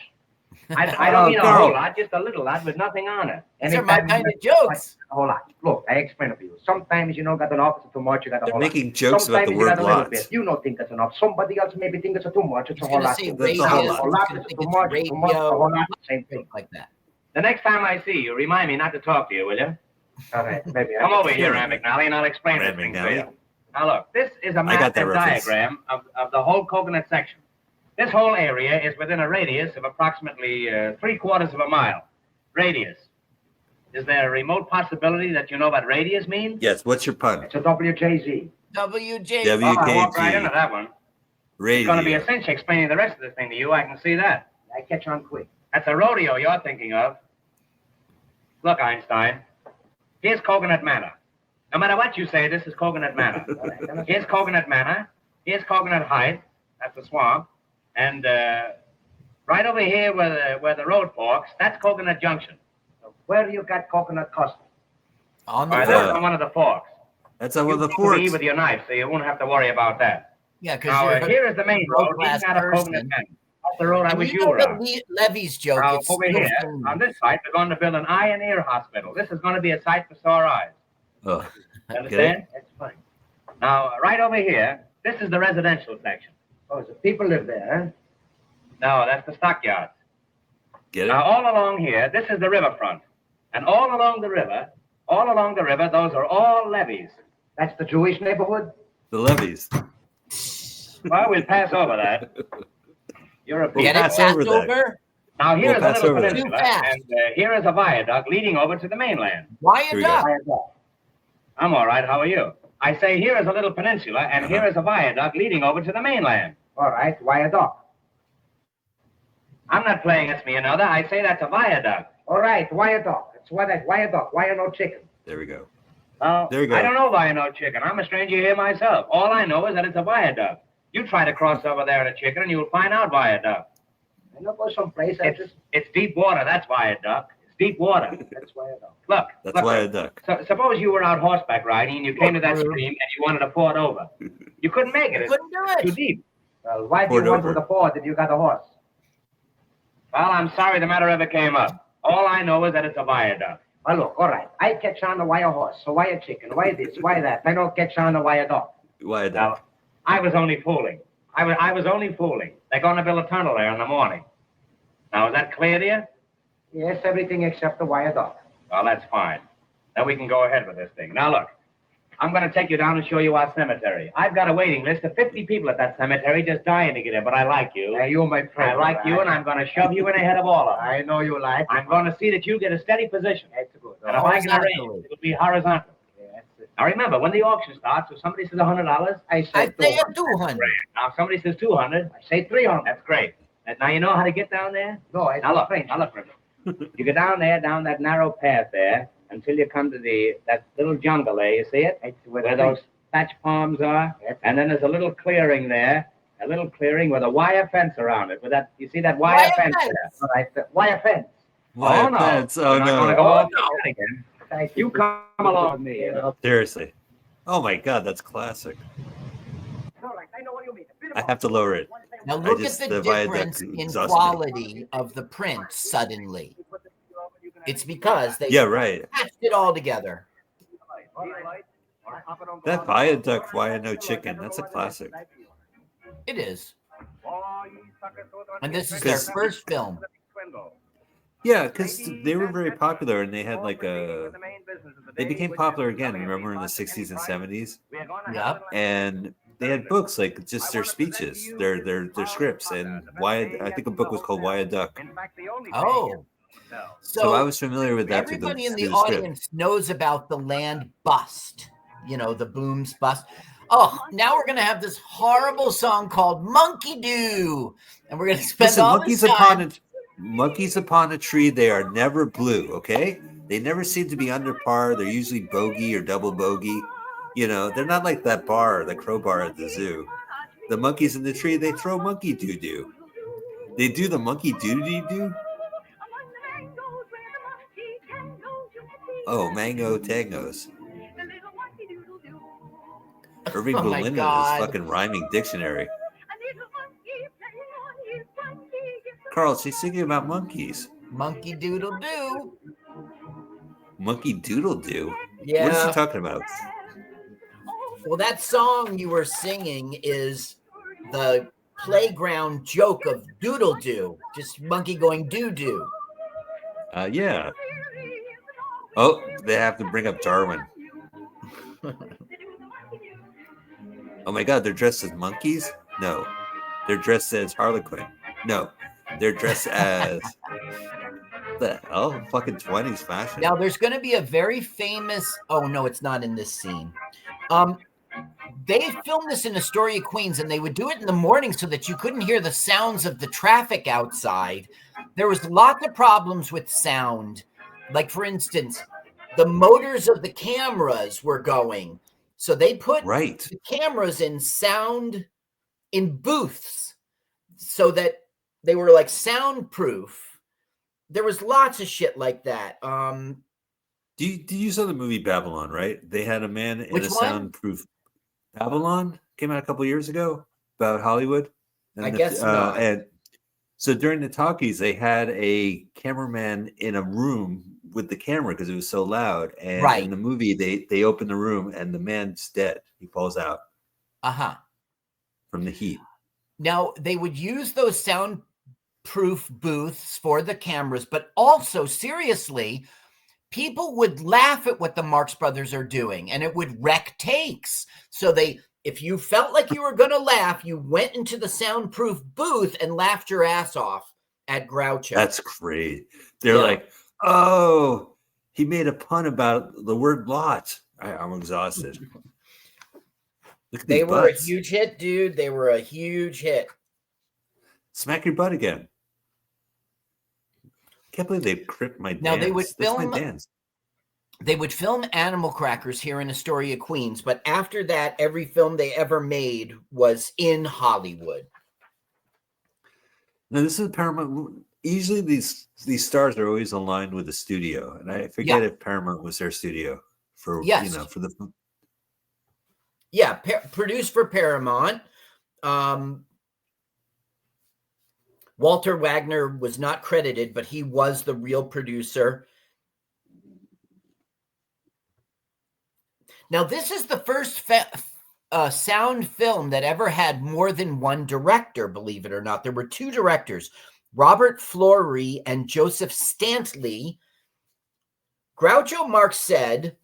I don't mean a whole lot, just a little lot with nothing on it. These are my kind of jokes. A whole lot. Look, I explain it to you. Sometimes you know got enough, it's too much, you got a They're whole making lot. jokes about the Sometimes you got word a little lots. bit. You don't think it's enough. Somebody else maybe think it's too much, it's a He's whole gonna lot. say It's radius, a whole lot, he's gonna it's think too it's much, too much, a whole lot. Same thing. Like that. The next time I see you, remind me not to talk to you, will you? All right, maybe. Come over here, Ram McNally, and I'll explain Ram this thing to McNally. you. Now look, this is a I got map that and reference. diagram of the whole Coconut section. This whole area is within a radius of approximately 3/4 of a mile. Radius. Is there a remote possibility that you know what radius means? Yes, what's your pun? It's a WJZ. WJ. Oh, I walked right into WKG. that one. It's going to be a Radio. cinch explaining the rest of this thing to you. I can see that. I catch on quick. That's a rodeo you're thinking of. Look, Einstein. Here's Coconut Manor. No matter what you say, this is Coconut Manor. Here's Coconut Manor. Here's Coconut Heights. That's the swamp. And right over here where the road forks, that's Coconut Junction. Where you got Coconut Custard? On the All right, fork. that's on one of the forks. That's on one of the You forks. with your knife, so you won't have to worry about that. Yeah, because Now, you're here is the main road road-class leading out of Coconut person. Manor. That's the road I And wish you you know were the on. Levy's joke. Now, It's over still here, funny. on this site, they're going to build an eye and ear hospital. This is going to be a site for sore eyes. Oh, Understand? That's fine. Now, right over here, this is the residential section. Oh, the people live there, No, that's the stockyards. get it? Now, all along here, this is the riverfront. And all along the river, those are all levees. huh? That's the Jewish neighborhood? The levees. Well, we'll pass over that. You're a We'll Get it pass passed over that. over? Now, here's We'll a pass little over that. peninsula, Too fast. and here is a viaduct leading over to the mainland. Why Here a we go. duck? Why is that? I'm all right. How are you? I say here is a little peninsula, and here is a viaduct leading over to the mainland. All right, why a dog? I'm not playing it's me another. I say that's a viaduct. All right, why a dog? It's why a dog? Why a no chicken? There we go. Well, There you go. I don't know why I know chicken. I'm a stranger here myself. All I know is that it's a viaduct. You try to cross over there in a chicken, and you'll find out viaduct. I know go someplace, I just... It's deep water. That's viaduct. It's deep water. That's why a dog. Look. That's look, why a duck. So, suppose you were out horseback riding, and you came to that stream, and you wanted to ford over. You couldn't make it. You It's couldn't do too it. deep. Well, why do Poured you want over. to the ford if you got a horse? Well, I'm sorry the matter ever came up. All I know is that it's a viaduct. Well, look, all right. I catch on the why a horse, so why a chicken, why this, why that. I don't catch on the why a dog. Why a Now, duck? I was only fooling. I was only fooling. They're going to build a tunnel there in the morning. Now, is that clear to you? Yes, everything except the why a dog. Well, that's fine. Then we can go ahead with this thing. Now, look. I'm going to take you down and show you our cemetery. I've got a waiting list of 50 people at that cemetery just dying to get in, but I like you. You're my friend. I like you, and I'm going to shove you in ahead of all of them. I know you like. I'm going to see that you get a steady position. That's good. And if I can arrange Horizontally. it, it'll be horizontal. Yeah, that's it. Now, remember, when the auction starts, if somebody says $100, I say I say a 200. 200. now if somebody says 200, I say 300. that's great. And now you know how to get down there? No, I Now don't look, French. now look, River. You go down there, down that narrow path there, until you come to that little jungle there. You see it? It's Where those thatch palms are? Yes. And then there's a little clearing there, a little clearing with a wire fence around it. With that, you see that wire Wire fence fence. there? All right, why a fence? Why oh, a no. fence? Oh, We're not gonna no. go Oh, off no. that again. Thank You come along with me. Seriously. Oh my God, that's classic. All right, I know what you mean. I have to lower it. Now look just- at the the viaduct difference in exhausted me. quality of the print suddenly. It's because they Yeah, right. patched it all together. That viaduct, why a no chicken? That's a classic. It is. And this is their 'Cause- first film. Yeah, because they were very popular, and they had like they became popular again. Remember in the 60s and 70s? Yep. And they had books like just their speeches, their scripts, and I think a book was called Why a Duck. Oh. So I was familiar with that everybody in the through the script. audience knows about the land bust, the Booms bust. Oh, now we're going to have this horrible song called Monkey Doo. And we're going to spend all this time. Monkeys upon a tree, they are never blue, okay? They never seem to be under par. They're usually bogey or double bogey. They're not like that crowbar at the zoo. The monkeys in the tree, they throw monkey doo-doo. They do the monkey doo-doo-doo. Oh, mango tangos. Irving Berlin in his fucking rhyming dictionary. Carl, she's singing about monkeys. Monkey doodle doo. Monkey doodle doo? Yeah. What is she talking about? Well, that song you were singing is the playground joke of doodle doo. Just monkey going doo doo. Yeah. Oh, they have to bring up Darwin. Oh my God, they're dressed as monkeys? No. They're dressed as Harlequin. No. They're dressed as the hell? Fucking 20s fashion. Now there's going to be a very famous. Oh no, it's not in this scene. They filmed this in Astoria, Queens, and they would do it in the morning so that you couldn't hear the sounds of the traffic outside. There was lots of problems with sound. Like, for instance, the motors of the cameras were going. So they put the cameras in booths so that they were like soundproof. There was lots of shit like that. Do you saw the movie Babylon, right? They had a man in a soundproof. Babylon came out a couple years ago about Hollywood. I guess not. And so during the talkies, they had a cameraman in a room with the camera because it was so loud. And in the movie, they open the room and the man's dead. He falls out. From the heat. Now, they would use those soundproof booths for the cameras, but also, seriously, people would laugh at what the Marx Brothers are doing, and it would wreck takes. So if you felt like you were going to laugh, you went into the soundproof booth and laughed your ass off at Groucho. That's great. They're like, oh, he made a pun about the word lot. I'm exhausted. They were a huge hit, dude. They were a huge hit. Smack your butt again. Can't believe they cripped my dance. Now they would film. My dance. They would film Animal Crackers here in Astoria, Queens, but after that, every film they ever made was in Hollywood. Now this is Paramount. Usually these stars are always aligned with the studio, and I forget if Paramount was their studio for for the. Yeah, produced for Paramount. Walter Wagner was not credited, but he was the real producer. Now, this is the first sound film that ever had more than one director, believe it or not. There were two directors, Robert Florey and Joseph Stantley. Groucho Marx said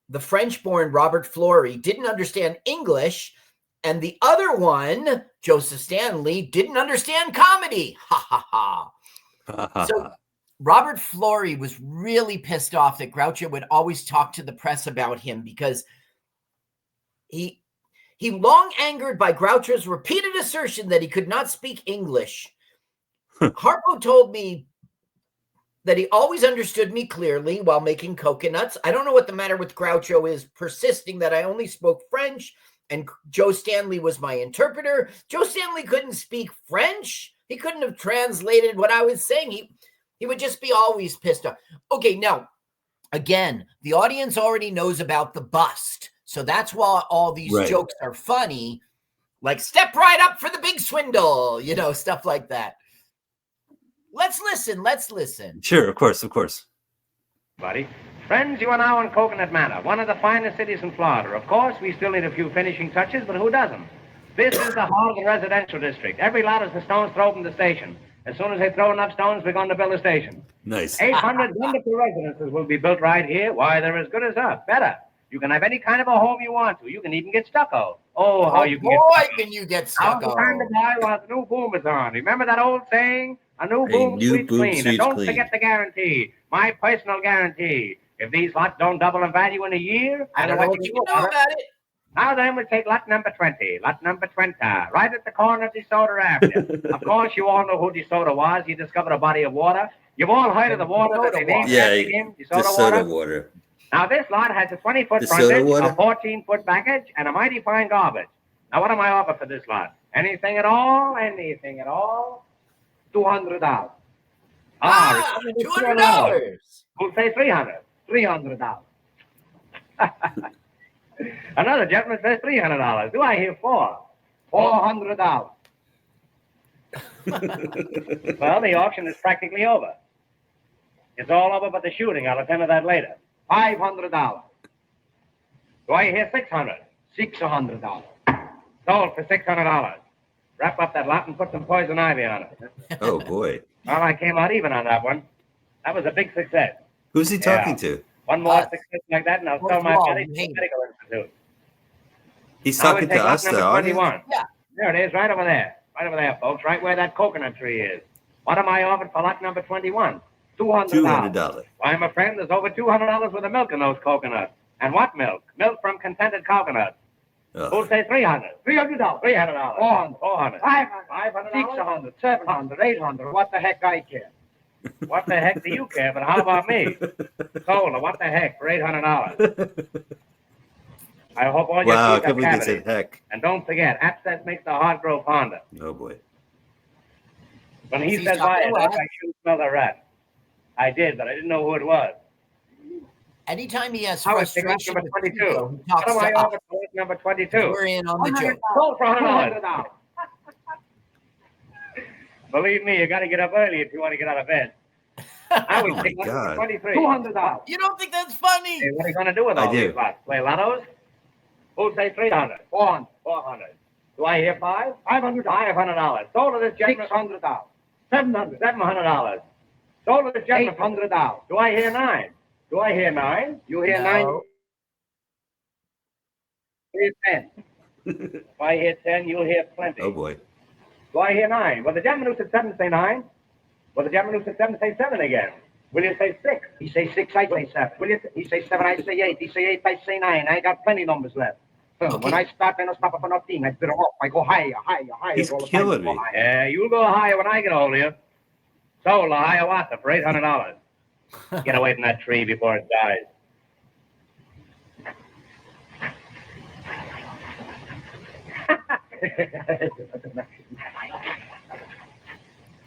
the French-born Robert Florey didn't understand English, and the other one, Joseph Stanley, didn't understand comedy. Ha, ha, ha. So Robert Florey was really pissed off that Groucho would always talk to the press about him because he long angered by Groucho's repeated assertion that he could not speak English. Harpo told me that he always understood me clearly while making Cocoanuts. I don't know what the matter with Groucho is, persisting that I only spoke French and Joe Stanley was my interpreter. Joe Stanley couldn't speak French. He couldn't have translated what I was saying. He would just be always pissed off. Okay, now, again, the audience already knows about the bust. So that's why all these jokes are funny. Like, step right up for the big swindle, stuff like that. Let's listen. Sure, of course. Buddy. Friends, you are now in Coconut Manor, one of the finest cities in Florida. Of course, we still need a few finishing touches, but who doesn't? This is the heart of the residential district. Every lot is a stone's throw from the station. As soon as they throw enough stones, we're going to build a station. Nice. 800 wonderful residences will be built right here. Why, they're as good as us. Better. You can have any kind of a home you want to. You can even get stucco. Oh, how you can get Boy, can you get How's the stucco. time to buy while the new boom is on? Remember that old saying? A new boom sweeps clean. And don't forget the guarantee. My personal guarantee. If these lots don't double in value in a year, I don't know what you can do about it. Now then, we'll take lot number 20. Lot number 20. Right at the corner of DeSoto Avenue. Of course, you all know who DeSoto was. He discovered a body of water. You've all heard of the water that they named after him, DeSoto water. Now, this lot has a 20-foot frontage, a 14-foot baggage, and a mighty fine garbage. Now, what am I offer for this lot? Anything at all? Anything at all? $200. $200. Who'll say $300? $300. Another gentleman says $300. Do I hear $400? Well, the auction is practically over. It's all over but the shooting. I'll attend to that later. $500. Do I hear $600? $600. Sold for $600. Wrap up that lot and put some poison ivy on it. Oh, boy. Well, I came out even on that one. That was a big success. Who's he talking to? One more success like that, and I'll sell my body to the medical institute. He's talking to us, the audience? 21. Yeah. There it is, right over there. Right over there, folks, right where that coconut tree is. What am I offered for lot number 21? $200. Why, my friend, there's over $200 worth of milk in those coconuts. And what milk? Milk from contented coconuts. Who'll say $300? $300. $300. $400. $500. $600. $700. $800. What the heck I care? What the heck do you care? But how about me? Sold. What the heck for $800? I hope all your teeth have cavities. Heck. And don't forget, abscess makes the heart grow fonder. Oh, boy. When he said buy it, I shouldn't smell the rat. I did, but I didn't know who it was. Anytime he has frustration with people, he talks what am I to us. offered for number 22? We're in on the joke. Sold for $100. Believe me, you got to get up early if you want to get out of bed. I would take number 23. $200. You don't think that's funny? Hey, what are you going to do with all these lots? Play lottos? Who'll say $300? $400. Do I hear $500? $500. Sold to this gentleman $600. $700. Sold to this gentleman $100. Do I hear $9? Do I hear $9? You hear $9? You hear $10. If I hear 10, you'll hear plenty. Oh, boy. Do I hear 9? Well, the gentleman who said 7 say 9. Well, the gentleman who said 7 say 7 again. Will you say 6? He say 6, I say 7. Will you? He say 7, I say 8. He say 8, I say 9. I got plenty numbers left. Okay. When I start, I don't stop for nothing. I bit off. I go higher. He's killing me. Yeah, you'll go higher when I get hold of you. Sold a Hiawatha for $800. Get away from that tree before it dies.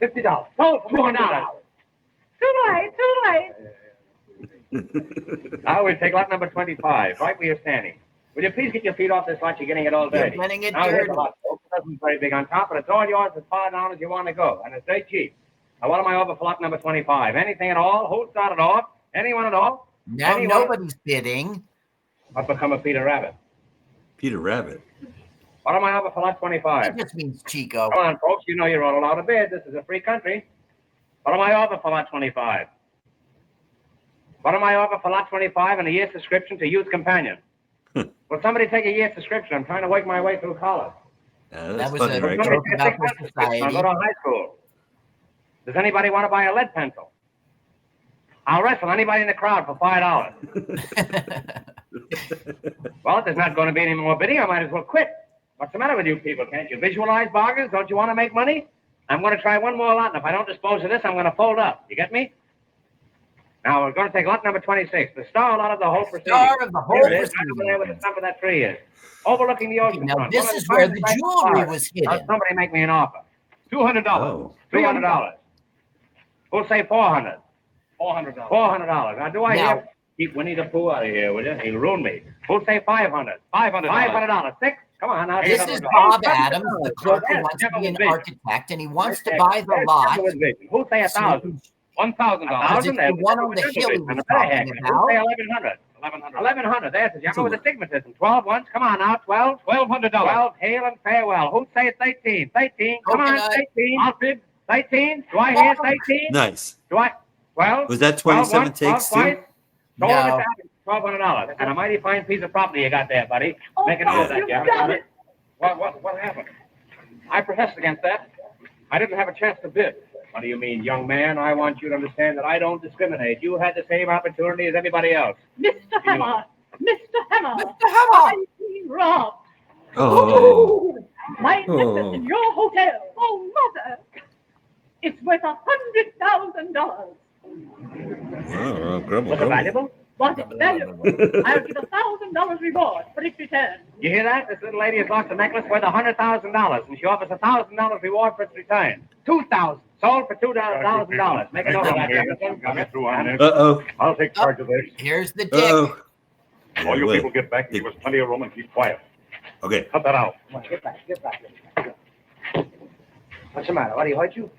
$50. Sold for $200. Too late. Now we'll take lot number 25, right where you're standing. Will you please get your feet off this lot? You're getting it all dirty. You're getting it now, dirty. The lot. It doesn't very big on top, but it's all yours as far down as you want to go. And it's very cheap. Now, what am I over for lot number 25? Anything at all? Who started off? Anyone at all? Now nobody's bidding. I've become a Peter Rabbit. Peter Rabbit. What am I over for lot 25? That just means Chico. Come on, folks. You know you're all allowed to bid. This is a free country. What am I over for lot 25? What am I over for lot 25 and a year's subscription to Youth Companion? Will somebody take a year's subscription? I'm trying to work my way through college. That was funny, a right? joke about the society. I'll go to high school. Does anybody want to buy a lead pencil? I'll wrestle anybody in the crowd for $5. Well, if there's not going to be any more bidding, I might as well quit. What's the matter with you people? Can't you visualize bargains? Don't you want to make money? I'm going to try one more lot, and if I don't dispose of this, I'm going to fold up. You get me? Now, we're going to take lot number 26, the star lot of the whole proceeding. Star of the whole proceeding. Right over there where the stump of that tree is. Overlooking the ocean Now, front. this is where the jewelry was hidden. Somebody make me an offer. $200. Oh. $300. We'll say $400. $400. Now, do I hear? Keep Winnie the Pooh out of here, will you? He'll ruin me. We'll say $500. $500. 6? Come on now. This is Bob Adams, the clerk who wants to be an architect, and he wants to buy the lot. Who'll say 1,000? Because it's the one on the hill he was talking about. We'll say 1,100. There's the gentleman with astigmatism. 12 once. Come on now. 12. $1,200. 12. Hail and farewell. Who'd say 13? 13. Come on. Coconut. 13. I'll bid Sightseeing? Do I hear sightseeing? Nice. Do I? 12? Was that 27 takes twice? too? No. $1,200. And a mighty fine piece of property you got there, buddy. Oh, Make a note of Bob, that, you've yeah. done it. What happened? I protest against that. I didn't have a chance to bid. What do you mean, young man? I want you to understand that I don't discriminate. You had the same opportunity as everybody else. Mr. Hammer! Mr. Hammer! Mr. Hammer! I'm being robbed. Oh. My necklace Oh. in your hotel. Oh, mother! It's worth $100,000. Oh, grumble, Was it valuable? Was it valuable? I'll give $1,000 reward for its return. You hear that? This little lady has lost a necklace worth $100,000, and she offers $1,000 reward for its return. $2,000. Sold for $2,000. Make a note of that, Jefferson. I'll get through on this. Uh-oh. I'll take charge of this. Here's the dick. Uh-oh. All you Wait. people get back and give us plenty of room and keep quiet. Okay. Cut that out. Come on, get back. What's the matter? What, he hurt you?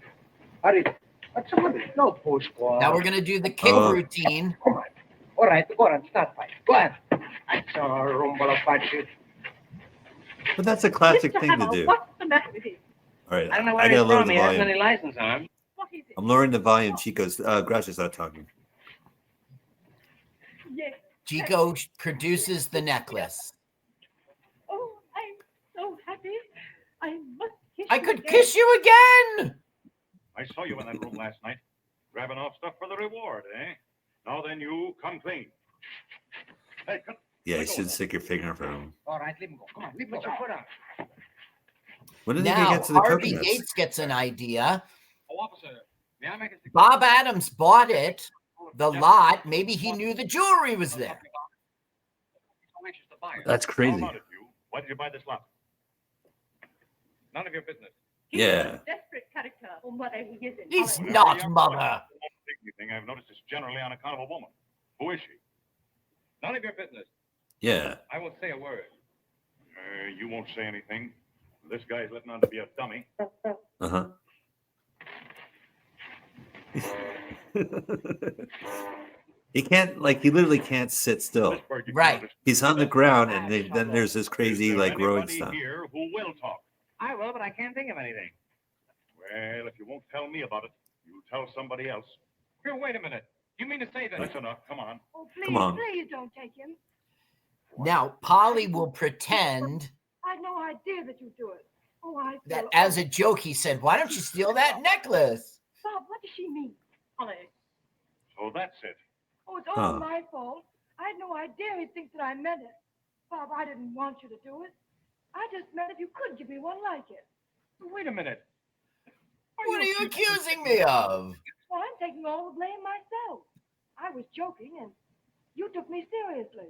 What's the matter? No push, boy. Now we're gonna do the kick routine. Come on. All right, go on, start fight. Go on. That's a rumble of fight. But that's a classic Mr. thing to Hammer, do. what's the matter with him? All right. I don't know I where he's gotta lower from. the He hasn't volume. any license on him. What is it? I'm lowering the volume. Chico's Groucho's not talking. Yes. Chico produces the necklace. Oh, I'm so happy. I must kiss I you could again. kiss you again. I saw you in that room last night, grabbing off stuff for the reward, eh? Now then, you come clean. Hey, cut. Yeah, you should stick your finger for him. All right, leave him go. Come on, leave him go. Put your foot on. When did they Now get to the Harvey coconuts? Yates gets an idea. Oh, officer, may I make a suggestion? Bob Adams bought it, the lot. Maybe he knew the jewelry was there. So anxious to buy it. That's How crazy. about it, you? Why did you buy this lot? None of your business. He's Yeah. a desperate character, or whether he isn't. He's However, not, mother. Anything I've noticed is generally on account of a woman. Who is she? None of your business. Yeah. I won't say a word. You won't say anything. This guy's letting on to be a dummy. Uh-huh. He can't, like, he literally can't sit still. This bird you can Right. notice- He's on the ground, and then there's this Is crazy, there like, rowing anybody stuff. here who will talk? I will, but I can't think of anything. Well, if you won't tell me about it, you'll tell somebody else. Here, wait a minute. You mean to say that? That's enough. Come on. Oh, please, Come on. please don't take him. Now Polly will pretend I had no idea that you'd do it. Oh, I feel that as a joke he said, "Why don't you steal that necklace?" Bob, what does she mean? Holly. So that's it. Oh, it's all Huh. my fault. I had no idea he'd think that I meant it. Bob, I didn't want you to do it. I just meant if you could give me one like it. Wait a minute. What are you accusing me of? Well, I'm taking all the blame myself. I was joking, and you took me seriously.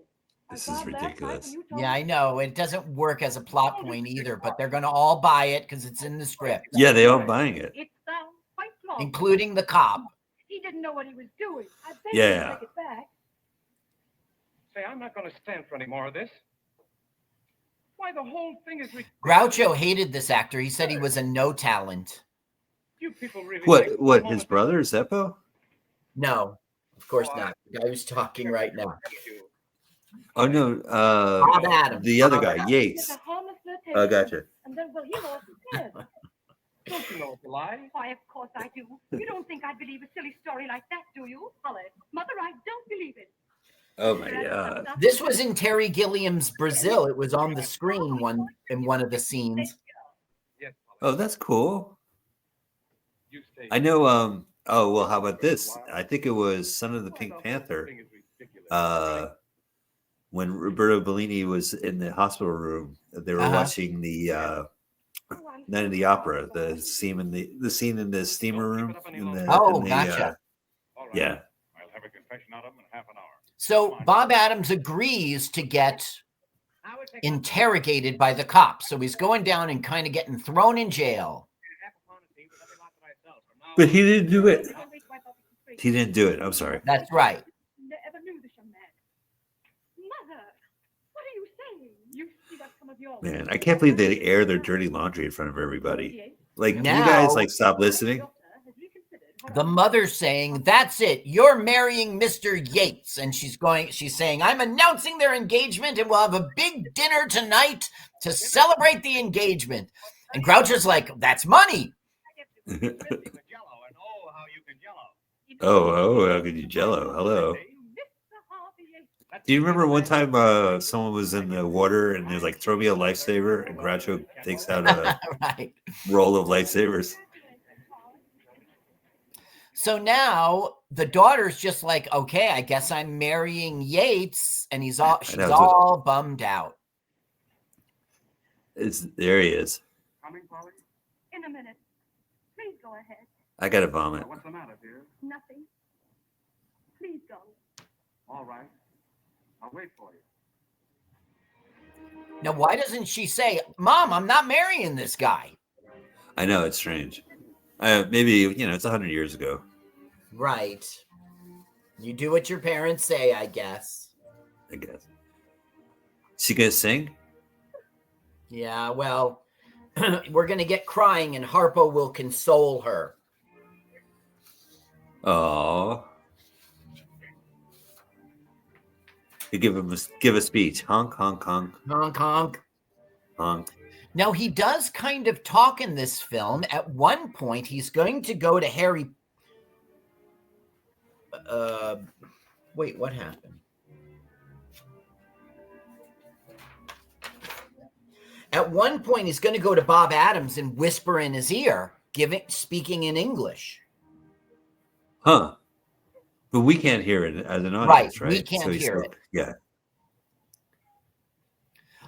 This Bob, is last night ridiculous. when you told Yeah, me- I know. It doesn't work as a plot point either, but they're going to all buy it because it's in the script, Yeah, they all buying it. It sounds quite plausible. including the cop. He didn't know what he was doing. I begged Yeah. him to take it back. Say, I'm not going to stand for any more of this. Why, the whole thing is ridiculous. Groucho hated this actor. He said he was a no talent. You people really What, think what, one his moment- brother, Zeppo? No, of course not. The guy who's talking right now. Oh, no, Bob Adams. the other Bob guy, Adams. It's Yates. a harmless flirtation. Oh, gotcha. And then, well, he lost his head. Don't you know it's a lie? Why, of course I do. You don't think I'd believe a silly story like that, do you? Holly, Mother, I don't believe it. Oh, my God. This was in Terry Gilliam's Brazil. It was on the screen in one of the scenes. Yes, Oh, that's cool. you stay. I know, oh, well, how about this? I think it was Son of the Pink Panther. When Roberto Bellini was in the hospital room, they were Uh-huh. watching the Night of the Opera, the scene in the steamer room. Oh, gotcha. Yeah. I'll have a confession out of him in half an hour. So Bob Adams agrees to get interrogated by the cops. So he's going down and kind of getting thrown in jail. But he didn't do it. He didn't do it. I'm sorry. That's right. Never knew this young man. Mother, what are you saying? You see that some of your Man, I can't believe they air their dirty laundry in front of everybody. Like, can you Now- guys like stop listening? The mother's saying, "That's it. You're marrying Mr. Yates." And she's saying, "I'm announcing their engagement and we'll have a big dinner tonight to celebrate the engagement." And Groucho's like, "That's money." Missing the jello, and oh, how you can jello. How could you jello? Hello. Do you remember one time someone was in the water and there's like, throw me a lifesaver, and Groucho takes out a Right. roll of lifesavers? So now the daughter's just like, okay, I guess I'm marrying Yates, and she's all bummed out. There he is. Coming, Polly? In a minute. Please go ahead. I gotta vomit. What's the matter, dear? Nothing. Please go. All right. I'll wait for you. Now, why doesn't she say, Mom, I'm not marrying this guy? I know, it's strange. Maybe, it's 100 years ago. Right. You do what your parents say, I guess. Is she gonna sing? Yeah, well, we're going to get crying and Harpo will console her. Oh. You give a speech. Honk, honk, honk. Honk, honk. Honk. Now, he does kind of talk in this film. At one point, he's going to go to Harry. Wait, what happened? At one point, he's going to go to Bob Adams and whisper in his ear, speaking in English. Huh. But we can't hear it as an audience, right? We can't hear it. Yeah.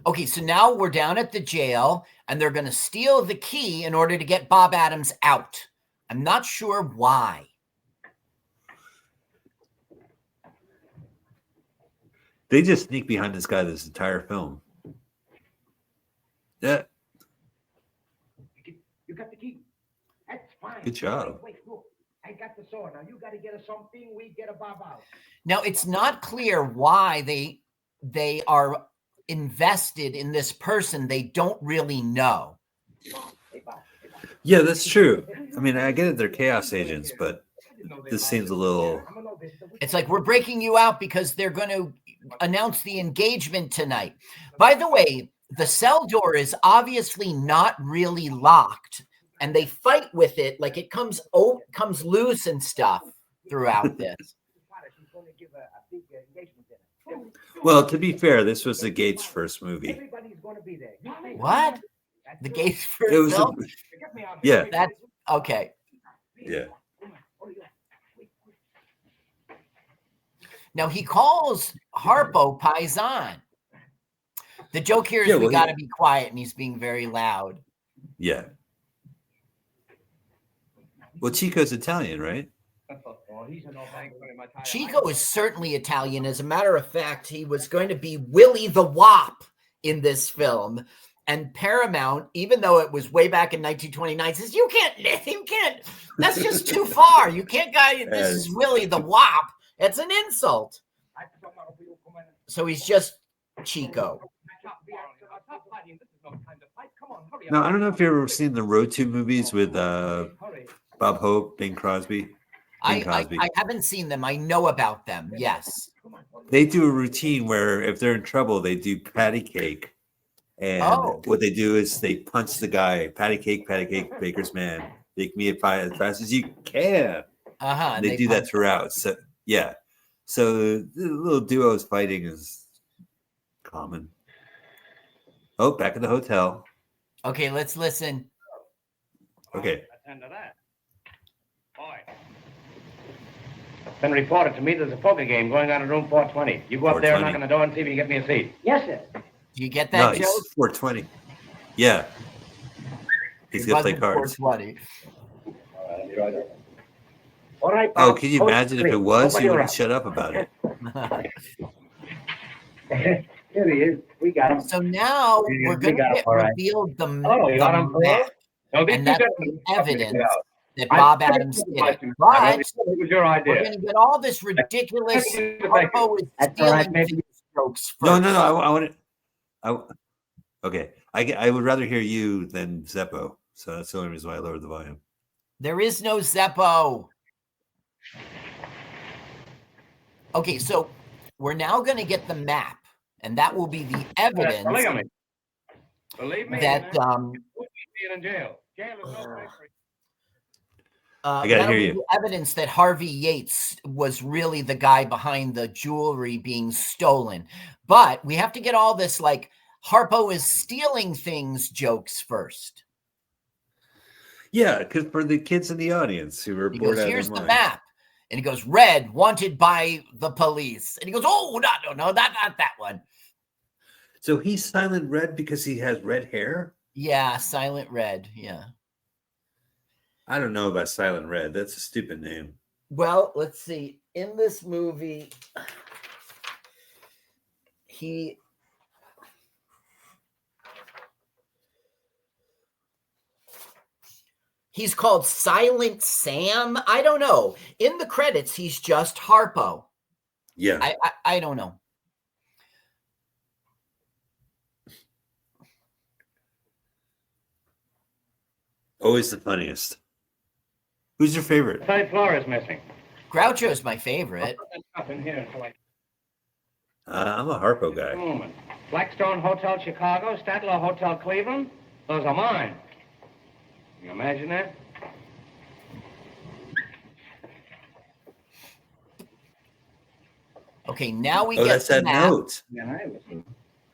Okay, so now we're down at the jail, and they're going to steal the key in order to get Bob Adams out. I'm not sure why. They just sneak behind this guy this entire film. Yeah. You got the key. That's fine. Good job. Wait, look. I got the saw. Now you got to get us something. We get a Bob out. Now, it's not clear why they are invested in this person they don't really know. Yeah, that's true. I mean, I get it, they're chaos agents, but this seems a little... It's like, we're breaking you out because they're going to announce the engagement tonight. By the way, the cell door is obviously not really locked, and they fight with it like it comes loose and stuff throughout this. Well, to be fair, this was the Gates' first movie. What? The Gates' first It was film? Yeah. That's okay. Yeah. Now he calls Harpo Paisan. The joke here is we got to be quiet, and he's being very loud. Yeah. Well, Chico's Italian, right? Chico is certainly Italian. As a matter of fact, he was going to be Willie the Wop in this film. And Paramount, even though it was way back in 1929, says, you can't, that's just too far. You can't, this is Willie the Wop. It's an insult. So he's just Chico. Now, I don't know if you've ever seen the Road to movies with Bob Hope, Bing Crosby. I haven't seen them. I know about them. Yes. They do a routine where if they're in trouble, they do patty cake. And what they do is they punch the guy, patty cake, baker's man, make me as fast as you can. And they do that throughout. So, yeah. So the little duos fighting is common. Oh, back in the hotel. Okay, let's listen. Okay. Attend to that. Boy. It's been reported to me there's a poker game going on in room 420. You go up there and knock on the door and see if you can get me a seat. Yes, sir. Do you get that, Joe? 420. Yeah. He's going to play cards. 420. All right. Oh, can you imagine if it was? He wouldn't shut up about it. Here he is. We got him. So now we're going to get revealed the map. And that's the evidence that Bob Adams did it. But it was your idea. we're going to get all this ridiculous Harpo is stealing strokes first. No. I want to... Okay. I would rather hear you than Zeppo. So that's the only reason why I lowered the volume. There is no Zeppo. Okay, so we're now going to get the map, and that will be the evidence Believe me, that in jail. Jail is no place for I gotta hear you. Evidence that Harvey Yates was really the guy behind the jewelry being stolen. But we have to get all this like Harpo is stealing things jokes first. Yeah, because for the kids in the audience who were bored out of here's their the minds. map. And he goes, red, wanted by the police. And he goes, oh, no, not that one. So he's Silent Red because he has red hair? Yeah, Silent Red, yeah. I don't know about Silent Red. That's a stupid name. Well, let's see. In this movie, he's called Silent Sam. I don't know. In the credits, he's just Harpo. Yeah. I don't know. Always the funniest. Who's your favorite? Third floor is missing. Groucho's my favorite. Up in here until I'm a Harpo guy. moment. Blackstone Hotel Chicago, Statler Hotel Cleveland. Those are mine. Can you imagine that? Okay, now we get that's that map. note. Yeah, I listen.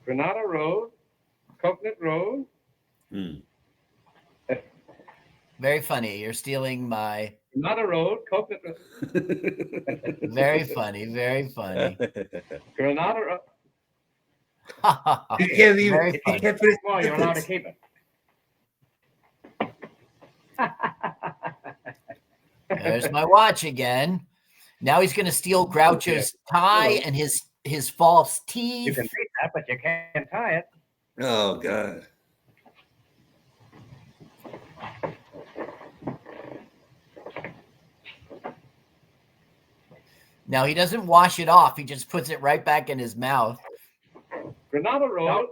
Granada Road, Coconut Road. Very funny. You're stealing my. Granada Road, Coconut Road. Very funny. Very funny. Granada Road. You can't even. Very You funny. can't finish. Well, you're allowed to keep it. There's my watch again. Now he's going to steal Groucho's tie and his false teeth. You can read that, but you can't tie it. Oh God. Now he doesn't wash it off. He just puts it right back in his mouth. Granada Road.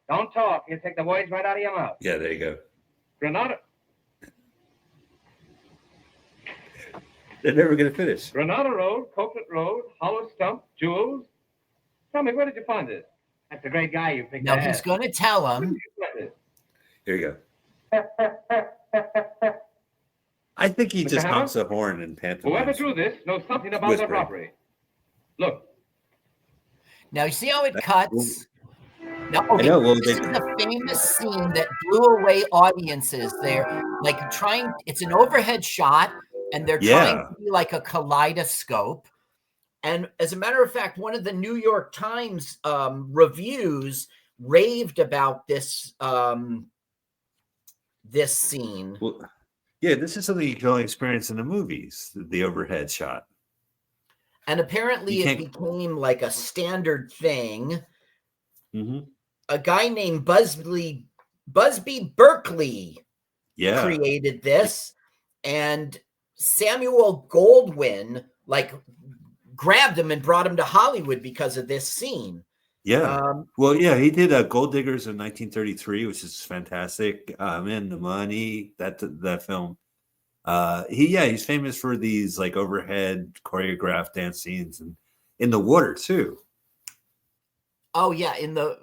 Don't talk. You take the words right out of your mouth. Yeah, there you go. Granada. They're never gonna finish. Granada Road, Coconut Road, Hollow Stump, Jewels. Tell me, where did you find this? That's a great guy you picked. Now he's going to tell him. Here you go. I think he just honks a horn and pantomimes. Whoever drew this knows something about the robbery. Look. Now you see how it cuts? Now, I know, well, this is a famous scene that blew away audiences. They're like trying, it's an overhead shot, and they're trying to be like a kaleidoscope. And as a matter of fact, one of the New York Times reviews raved about this this scene. Well, yeah, this is something you can only experience in the movies, the overhead shot. And apparently it became like a standard thing. Mm-hmm. A guy named Busby Berkeley created this. And Samuel Goldwyn grabbed him and brought him to Hollywood because of this scene. Yeah. He did Gold Diggers in 1933, which is fantastic. In the Money, that film. He's famous for these like overhead choreographed dance scenes and in the water too. Oh yeah, in the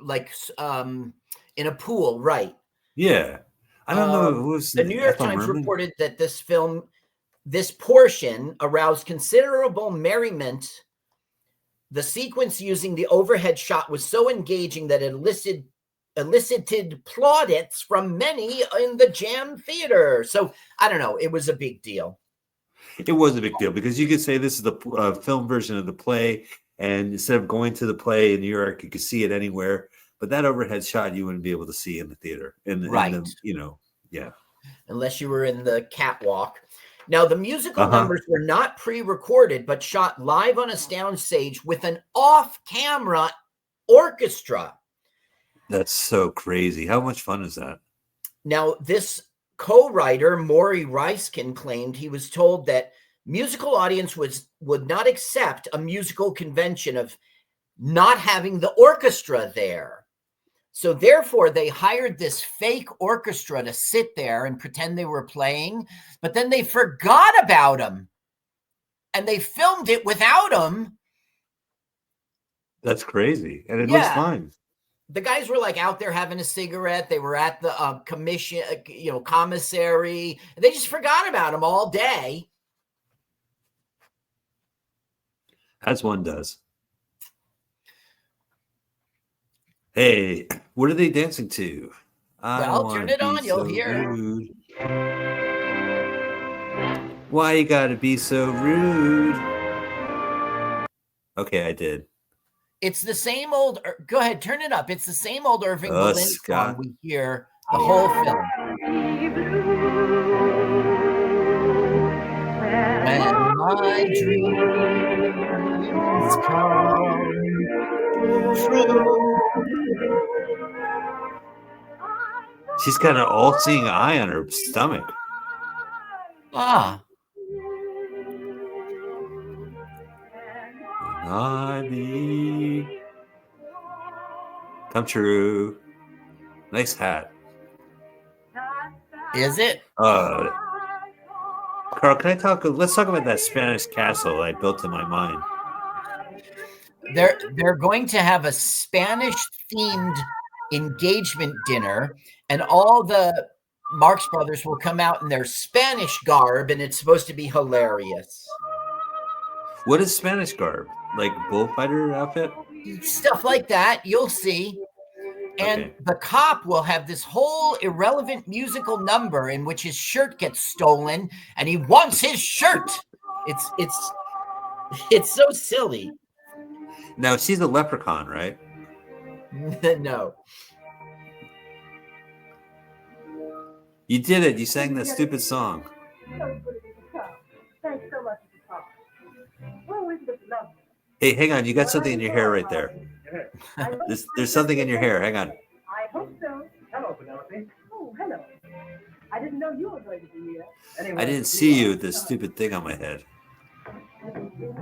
in a pool, right? Yeah. I don't know. Who was the New York Times reported that this portion aroused considerable merriment. The sequence using the overhead shot was so engaging that it elicited plaudits from many in the Jam Theater. So I don't know. It was a big deal. It was a big deal because you could say this is the film version of the play, and instead of going to the play in New York, you could see it anywhere. But that overhead shot you wouldn't be able to see in the theater. Unless you were in the catwalk. Now, the musical numbers were not pre-recorded, but shot live on a soundstage with an off-camera orchestra. That's so crazy. How much fun is that? Now, this co-writer, Maury Riskin, claimed he was told that musical audience would not accept a musical convention of not having the orchestra there. So therefore, they hired this fake orchestra to sit there and pretend they were playing, but then they forgot about him, and they filmed it without him. That's crazy, and it looks fine. the guys were like out there having a cigarette. They were at the commissary. They just forgot about him all day. As one does. Hey, what are they dancing to? Well, turn it on. You'll hear. Rude. Why you gotta be so rude? Okay, I did. It's the same old. Go ahead, turn it up. It's the same old Irving Berlin Scott. song we hear the whole film. When my dreams come true. She's got an all-seeing eye on her stomach. Ah. Come true. Nice hat. Is it? Carl, can I let's talk about that Spanish castle I built in my mind. They're going to have a Spanish themed engagement dinner, and all the Marx Brothers will come out in their Spanish garb, and it's supposed to be hilarious. What is Spanish garb? Like bullfighter outfit? Stuff like that. You'll see. And the cop will have this whole irrelevant musical number in which his shirt gets stolen, and he wants his shirt. It's so silly. Now she's a leprechaun, right? No. You did it. You sang that stupid song. Thanks so much. Oh, isn't it lovely? Hey, hang on. You got something in your hair right there. There's something in your hair. Hang on. I hope so. Hello, Penelope. Oh, hello. I didn't know you were going to be here. Anyway, I didn't see you with this stupid thing on my head.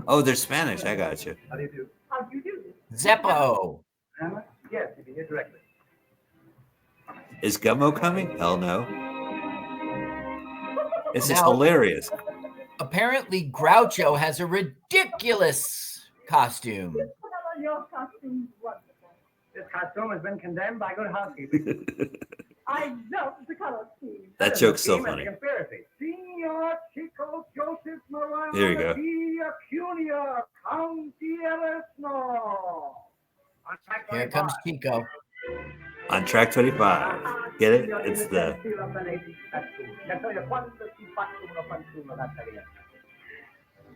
Oh, they're Spanish. I got you. How do you do? How do you do? Zeppo. Anna? Yes, you can hear directly. Is Gummo coming? Hell no. This is hilarious. Apparently, Groucho has a ridiculous costume. Your costume's wonderful. This costume has been condemned by good housekeeping. I love the color scheme. That joke's so funny. Conspiracy. Senor Chico Joseph Morano. There you go. Acuña, County Eresno. Here comes Chico. On track 25. Get it? It's the...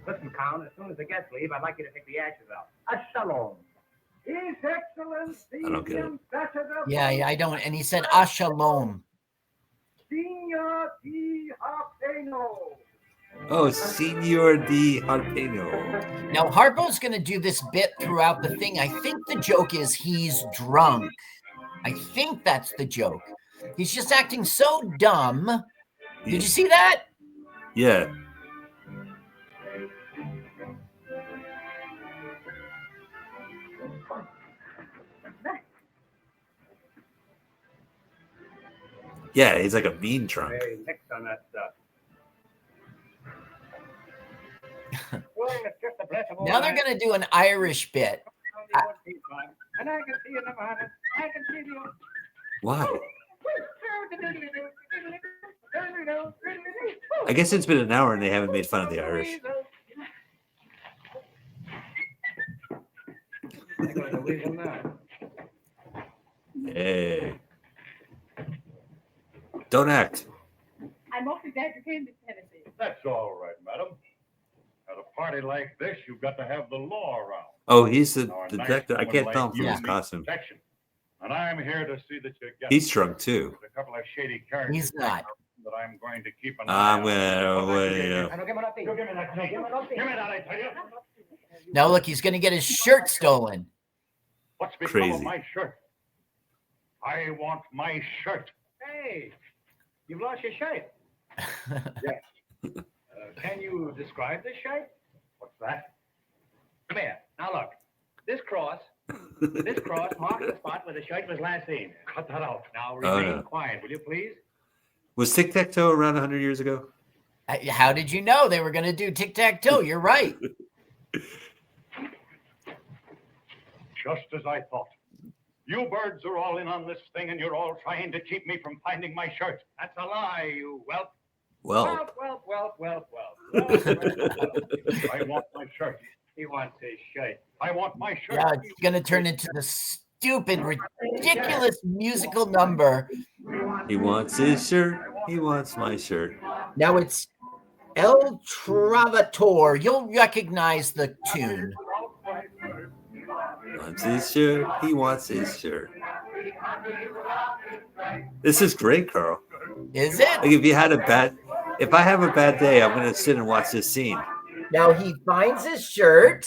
Listen, Count, as soon as the guests leave, I'd like you to take the ashes out. A shalom. His Excellency, I don't get it. Yeah, I don't. And he said, Shalom. Senor Di Harpeno. Oh, Senor Di Harpeno. Now, Harpo's going to do this bit throughout the thing. I think the joke is he's drunk. I think that's the joke. He's just acting so dumb. Did you see that? Yeah. Yeah, he's like a mean drunk. Hey, next on that stuff. Now they're going to do an Irish bit. And I can see you never had it. I can see you. Why? I guess it's been an hour and they haven't made fun of the Irish. Hey. Don't act. I'm awfully glad you came, Miss Tennessee. That's all right, madam. At a party like this, you've got to have the law around. Oh, he's the Now, a detective. nice I can't woman tell him like from you his needs costume. protection. And I'm here to see that you get He's drunk too. a couple of shady characters. He's not. That I'm going to keep an eye I'm on. gonna. Give me that thing. Give me that, I tell you. Now, look, he's going to get his shirt stolen. What's become Crazy. of my shirt? I want my shirt. Hey, you've lost your shirt. Yes. Can you describe this shirt? What's that? Come here. Now look. This cross marks the spot where the shirt was last seen. Cut that out. Now Oh, remain no. quiet, will you please? Was tic-tac-toe around 100 years ago? How did you know they were going to do tic-tac-toe? You're right. Just as I thought. You birds are all in on this thing, and you're all trying to keep me from finding my shirt. That's a lie, you whelp. Well, Whelp. I want my shirt. He wants his shirt. I want my shirt. Yeah, it's going to turn into the stupid, ridiculous musical number. he wants his shirt. He wants my shirt. Now it's El Travator. You'll recognize the tune. He wants his shirt. He wants his shirt. This is great, Carl. Is it? Like if I have a bad day, I'm going to sit and watch this scene. Now he finds his shirt.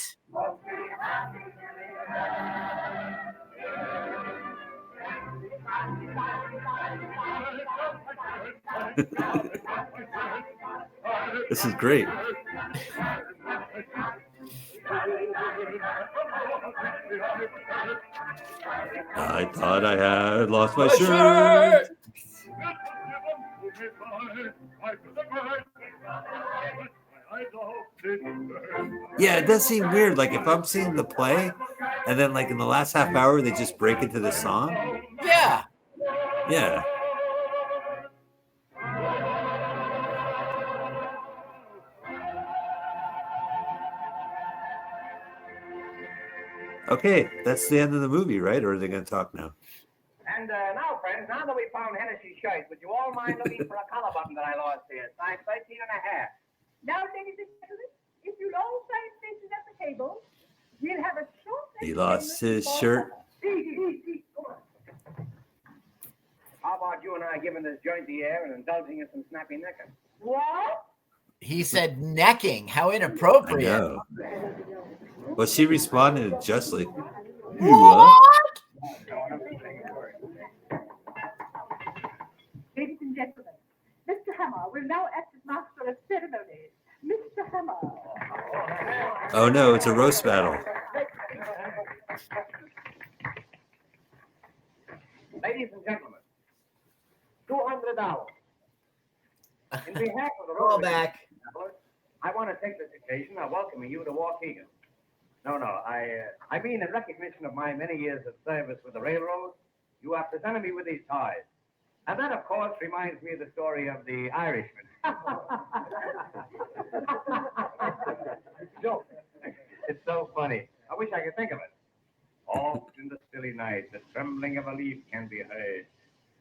This is great. I thought I had lost my shirt. Yeah, it does seem weird. Like if I'm seeing the play, and then like in the last half hour they just break into the song. Yeah. Yeah. Okay, that's the end of the movie, right? Or are they going to talk now? And now, friends, now that we found Hennessy's shirt, would you all mind looking for a collar button that I lost here? Size 13 and a half. Now, ladies and gentlemen, if you'll all find spaces at the table, we'll have a short... He lost his shirt. How about you and I giving this joint the air and indulging in some snappy necking? What? He said necking. How I inappropriate. know. Well, she responded justly. What? Ladies and gentlemen, Mr. Hammer will now act as master of ceremonies. Mr. Hammer. Oh no, it's a roast battle. Ladies and gentlemen, $200. In behalf of the Call Rotary back. travelers, I want to take this occasion of welcoming you to Waukegan. No, I mean in recognition of my many years of service with the railroad, you have presented me with these ties. And that, of course, reminds me of the story of the Irishman. Joke. It's so funny. I wish I could think of it. Oft in the stilly night, the trembling of a leaf can be heard,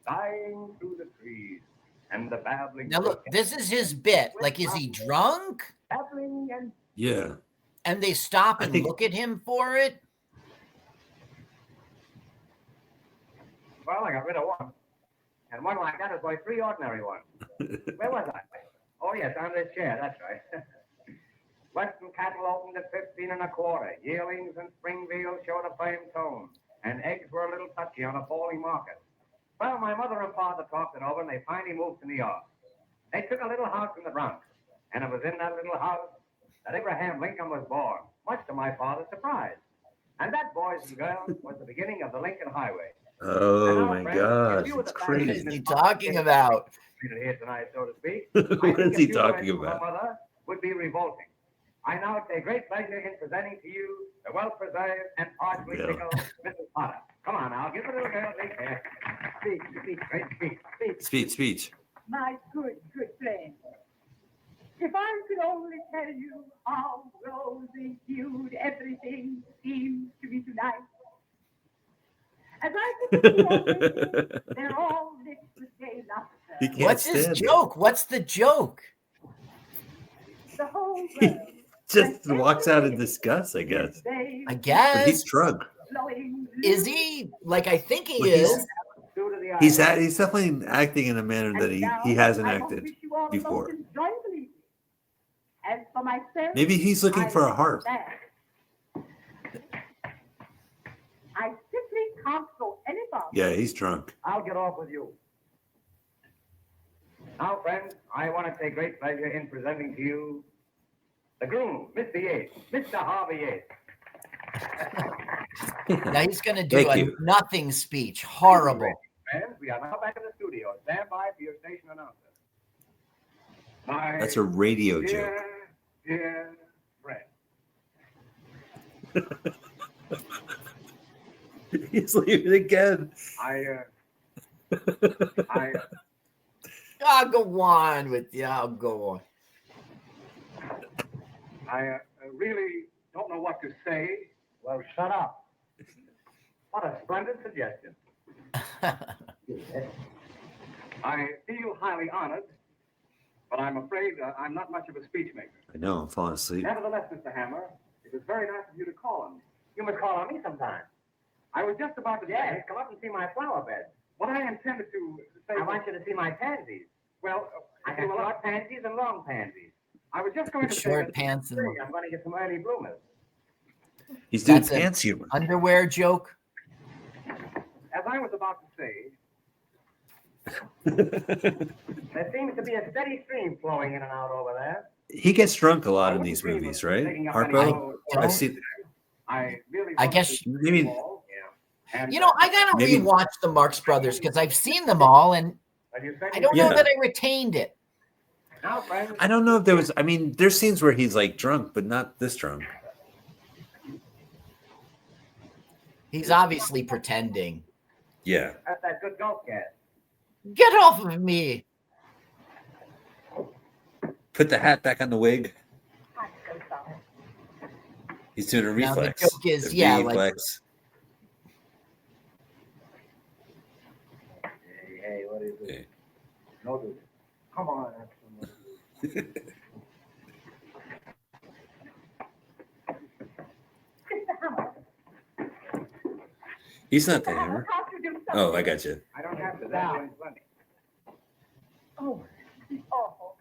sighing through the trees, and the babbling... Now look, this is his bit. Like, is he drunk? Babbling and... Yeah. And they stop and look at him for it? Well, I got rid of one. And one like that is like 3 ordinary ones. Where was I? Oh, yes, on this chair, that's right. Western cattle opened at 15 and a quarter. Yearlings and Springfield showed a firm tone. And eggs were a little touchy on a falling market. Well, my mother and father talked it over, and they finally moved to New York. They took a little house in the Bronx. And it was in that little house that Abraham Lincoln was born, much to my father's surprise. And that, boys and girls, was the beginning of the Lincoln Highway. Oh my gosh, it's crazy. What is he talking about? Here tonight, so to speak. What is he talking about? My mother would be revolting. I now take great pleasure in presenting to you the well-preserved and partially pickled Mrs. Potter. Come on now, give it a little girl. Speech. My good friend. If I could only tell you how rosy hued everything seems to be tonight. As I could see, they're all mixed with gay laughter. What's his joke? What's the joke? The whole He just walks out in disgust, I guess. I guess. But he's drunk. Is he? Like, I think he is. He's definitely acting in a manner that he hasn't acted before. As for myself, Maybe he's looking for a harp. I simply can't go any farther. Yeah, he's drunk. I'll get off with you. Now, friends, I want to take great pleasure in presenting to you the groom, Mr. Yates, Mr. Harvey Yates. Now he's going to do a nothing speech. Horrible. Friends, we are now back in the studio. Stand by for your station announcer. That's a radio joke. Dear friend. He's leaving again. I'll go on with you. I'll go on. I really don't know what to say. Well, shut up. What a splendid suggestion. I feel highly honored, but I'm afraid I'm not much of a speech maker. I know, I'm falling asleep. Nevertheless, Mr. Hammer, it was very nice of you to call on me. You must call on me sometime. I was just about to Yes, say come up and see my flower bed. what I intended to say. I want you to see my pansies. Well, I have short pansies and long pansies. I was just going to say Short that pants and I'm going to get some early bloomers. He's doing That's a- pants humor. underwear joke. as I was about to say, There seems to be a steady stream flowing in and out over there. He gets drunk a lot in these movies, right? Harpo? I've seen. I really I guess Maybe. and, you know I gotta Maybe- rewatch the Marx Brothers because I've seen them all and I don't know Yeah. that I retained it. Now, friends, I don't know if there was. I mean, there's scenes where he's like drunk, but not this drunk. He's obviously pretending. Yeah. that's that good golf gas. Get off of me. Put the hat back on the wig. I'm so sorry. He's doing a Now, the reflex. joke is, The yeah, like- reflex. Hey, what is it? Okay. No, dude. Come on. Mr. Hammer. He's not the Mr. hammer. can't you do something? Oh, I got you. I don't have to Now. that plenty. Oh, it's awful.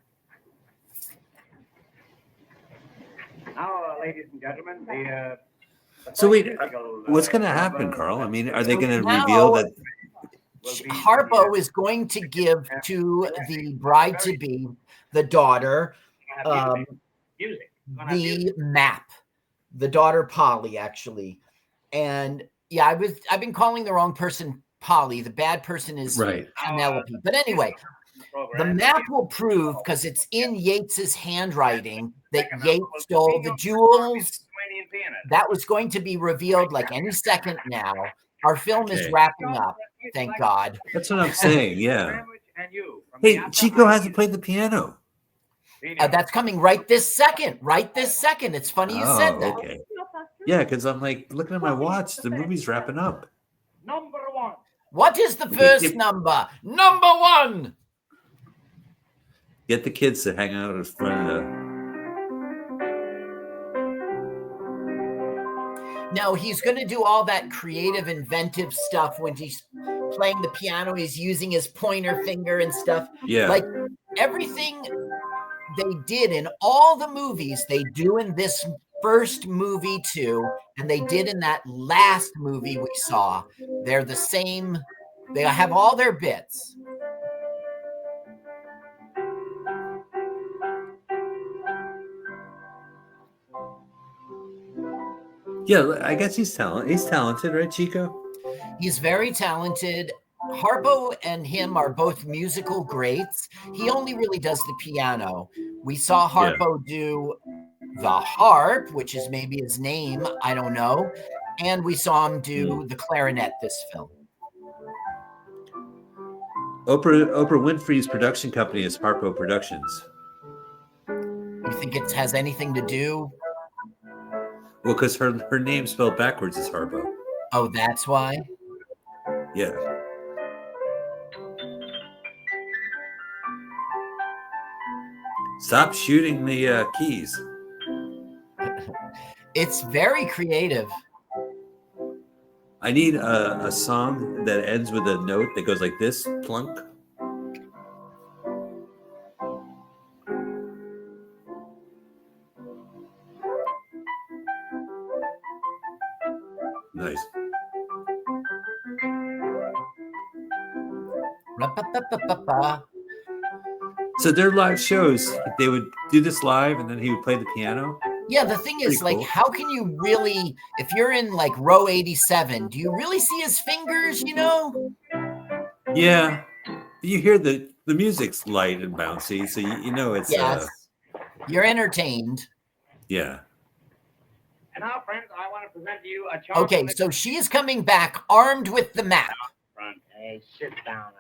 Now, ladies and gentlemen, the So wait, musical, what's going to happen, Carl? I mean, are they going to Now- reveal that? will be Harpo is going to give to the bride to be, the daughter, music. the map, the daughter Polly, actually. And yeah, I've been calling the wrong person Polly. The bad person is Right. Penelope. But anyway, the map will prove, because it's in Yates's handwriting, that Yates stole the jewels. That was going to be revealed like any second now. Our film is Okay. wrapping up, thank God. That's what I'm saying. Yeah. Hey, Chico hasn't played the piano. That's coming right this second. Right this second. It's funny you said that. Okay. Yeah, because I'm like looking at my watch. The movie's wrapping up. Number one. What is the Okay, first if- number? Number one. Get the kids to hang out in front of the. Now he's going to do all that creative, inventive stuff when he's playing the piano. He's using his pointer finger and stuff. Yeah. Like everything they did in all the movies, they do in this first movie too, and they did in that last movie we saw. They're the same. They have all their bits. Yeah, I guess he's talented. He's talented, right, Chico? He's very talented. Harpo and him are both musical greats. He only really does the piano. We saw Harpo do the harp, which is maybe his name, I don't know. And we saw him do the clarinet this film. Oprah Winfrey's production company is Harpo Productions. You think it has anything to do? Well, because her name spelled backwards is Harpo. Oh, that's why? Yeah. Stop shooting the keys. It's very creative. I need a song that ends with a note that goes like this, plunk. Nice. Ra-pa-pa-pa-pa-pa. So their live shows, they would do this live and then he would play the piano. Yeah, the thing is, Pretty like, cool. how can you really, if you're in like row 87, do you really see his fingers, you know? Yeah. You hear the music's light and bouncy, so you know it's Yes. You're entertained. yeah. And now, friends, I want to present to you a charming... Okay, so she is coming back armed with the map. Hey, sit down.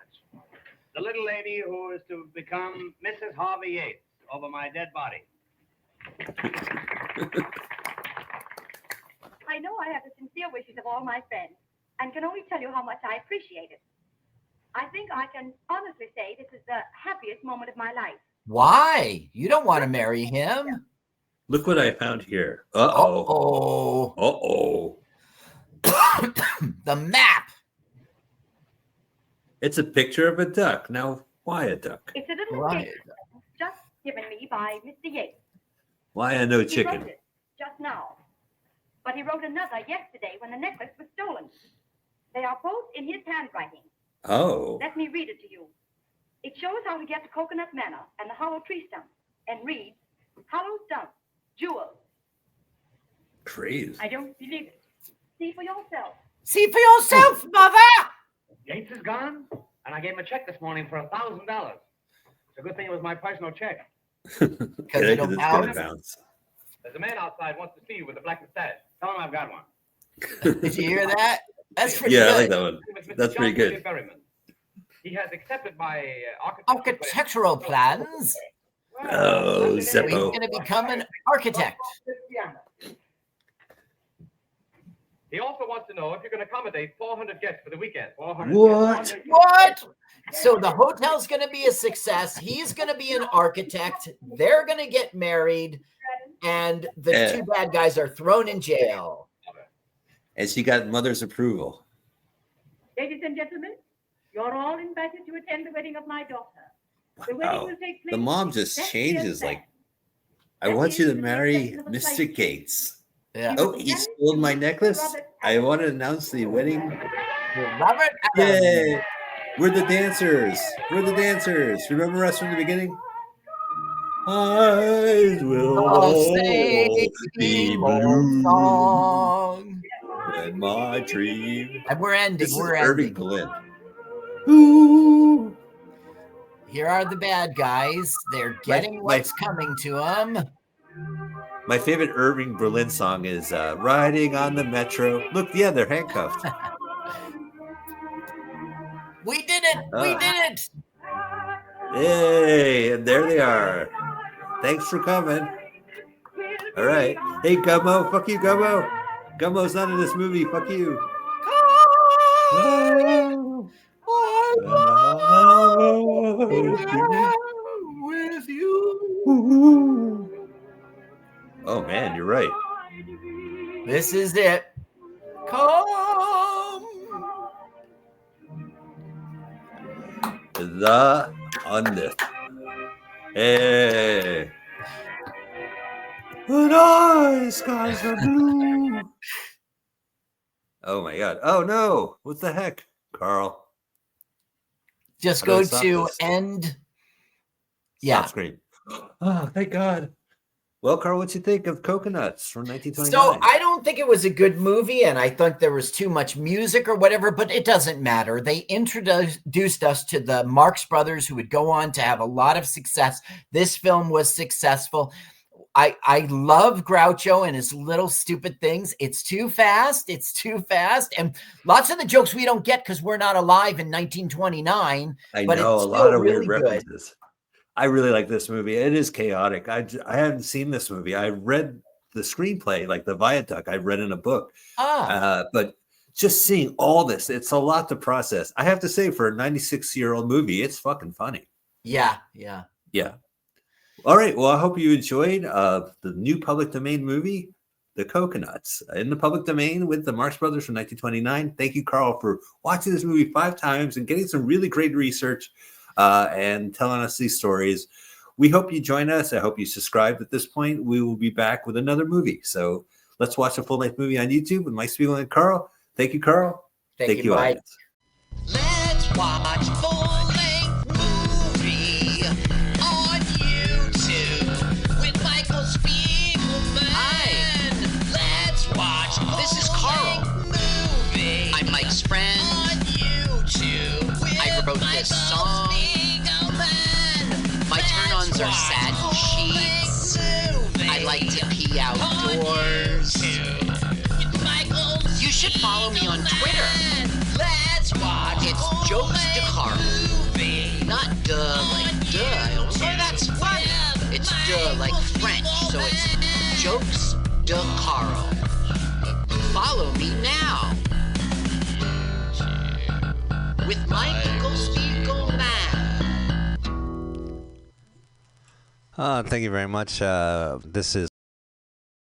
The little lady who is to become Mrs. Harvey Yates over my dead body. I know I have the sincere wishes of all my friends and can only tell you how much I appreciate it. I think I can honestly say this is the happiest moment of my life. Why? You don't want to marry him. Look what I found here. Uh-oh. Uh-oh. The map. It's a picture of a duck. Now, why a duck? It's a little picture just given me by Mr. Yates. Why a no He chicken? wrote it just now. But he wrote another yesterday when the necklace was stolen. They are both in his handwriting. Oh. Let me read it to you. It shows how to get to Coconut Manor and the hollow tree stump, and reads, hollow stump, jewels. Crazy. I don't believe it. See for yourself. See for yourself, mother. Yates is gone, and I gave him a check this morning for $1,000. It's a good thing it was my personal check. Because Yeah, it'll 'cause it's bounce. gonna bounce. There's a man outside who wants to see you with the black mustache. Tell him I've got one. Did you hear that? That's pretty Yeah, good. I like that one. Mr. That's pretty John good. William Berryman. He has accepted my Architectural plans. Oh, He's Zeppo. going to become an architect. He also wants to know if you can accommodate 400 guests for the weekend. 400 What? guests. What? So the hotel's going to be a success. He's going to be an architect. They're going to get married. And the two bad guys are thrown in jail. And she got mother's approval. Ladies and gentlemen, you're all invited to attend the wedding of my daughter. The wedding Wow. will take place The mom just next changes. year's Like, Saturday. I want you to marry Mr. Gates. Yeah. Oh, he stole my necklace. I want to announce the wedding. Robert Yay! We're the dancers. We're the dancers. Remember us from the beginning? Eyes will all be blue. Song. And my dream. And we're ending. This is We're Irving ending. Berlin. Ooh. Here are the bad guys. They're getting what's coming to them. My favorite Irving Berlin song is Riding on the Metro. Look, yeah, they're handcuffed. We did it. We did it. Yay, and there they are. Thanks for coming. All right. Hey, Gummo. Fuck you, Gummo. Gummo's not in this movie. Fuck you. With you. Oh, man, you're right. This is it. Come. The Unnith. Hey. But our skies are blue. Oh my God. Oh no. What the heck, Carl? Just How do I go stop to this? end. Yeah. Stop screen. Oh, thank God. Well, Carl, what you think of Cocoanuts from 1929? So I don't think it was a good movie, and I think there was too much music or whatever, but it doesn't matter. They introduced us to the Marx Brothers, who would go on to have a lot of success. This film was successful. I love Groucho and his little stupid things. It's too fast. It's too fast. And lots of the jokes we don't get because we're not alive in 1929. I but know it's a lot of really weird good. references. I really like this movie. It is chaotic. I haven't seen this movie. I read the screenplay, like the Viaduct. I read in a book. But just seeing all this, it's a lot to process. I have to say, for a 96-year-old movie, it's fucking funny. Yeah. All right. Well, I hope you enjoyed the new public domain movie, The Cocoanuts, in the public domain with the Marx Brothers from 1929. Thank you, Carl, for watching this movie 5 times and getting some really great research and telling us these stories. We hope you join us. I hope you subscribed at this point. We will be back with another movie. So let's watch a full-length movie on YouTube with Mike Spiegel and Carl. Thank you, Carl. Thank you, Mike. audience. Let's watch full-length movie on YouTube with Michael Spiegelman. Hi. Let's watch. This is Carl. Movie. I'm Mike's friend. On YouTube. I wrote this song. My turn-ons are sad sheets. I like to pee the outdoors. You should follow me on Twitter. Let's watch. It's Jokes de Carl. Not duh like duh. Although that's funny. It's duh like French, so it's Jokes de Carl. Follow me now. With Michael Spiegelman. Thank you very much. This is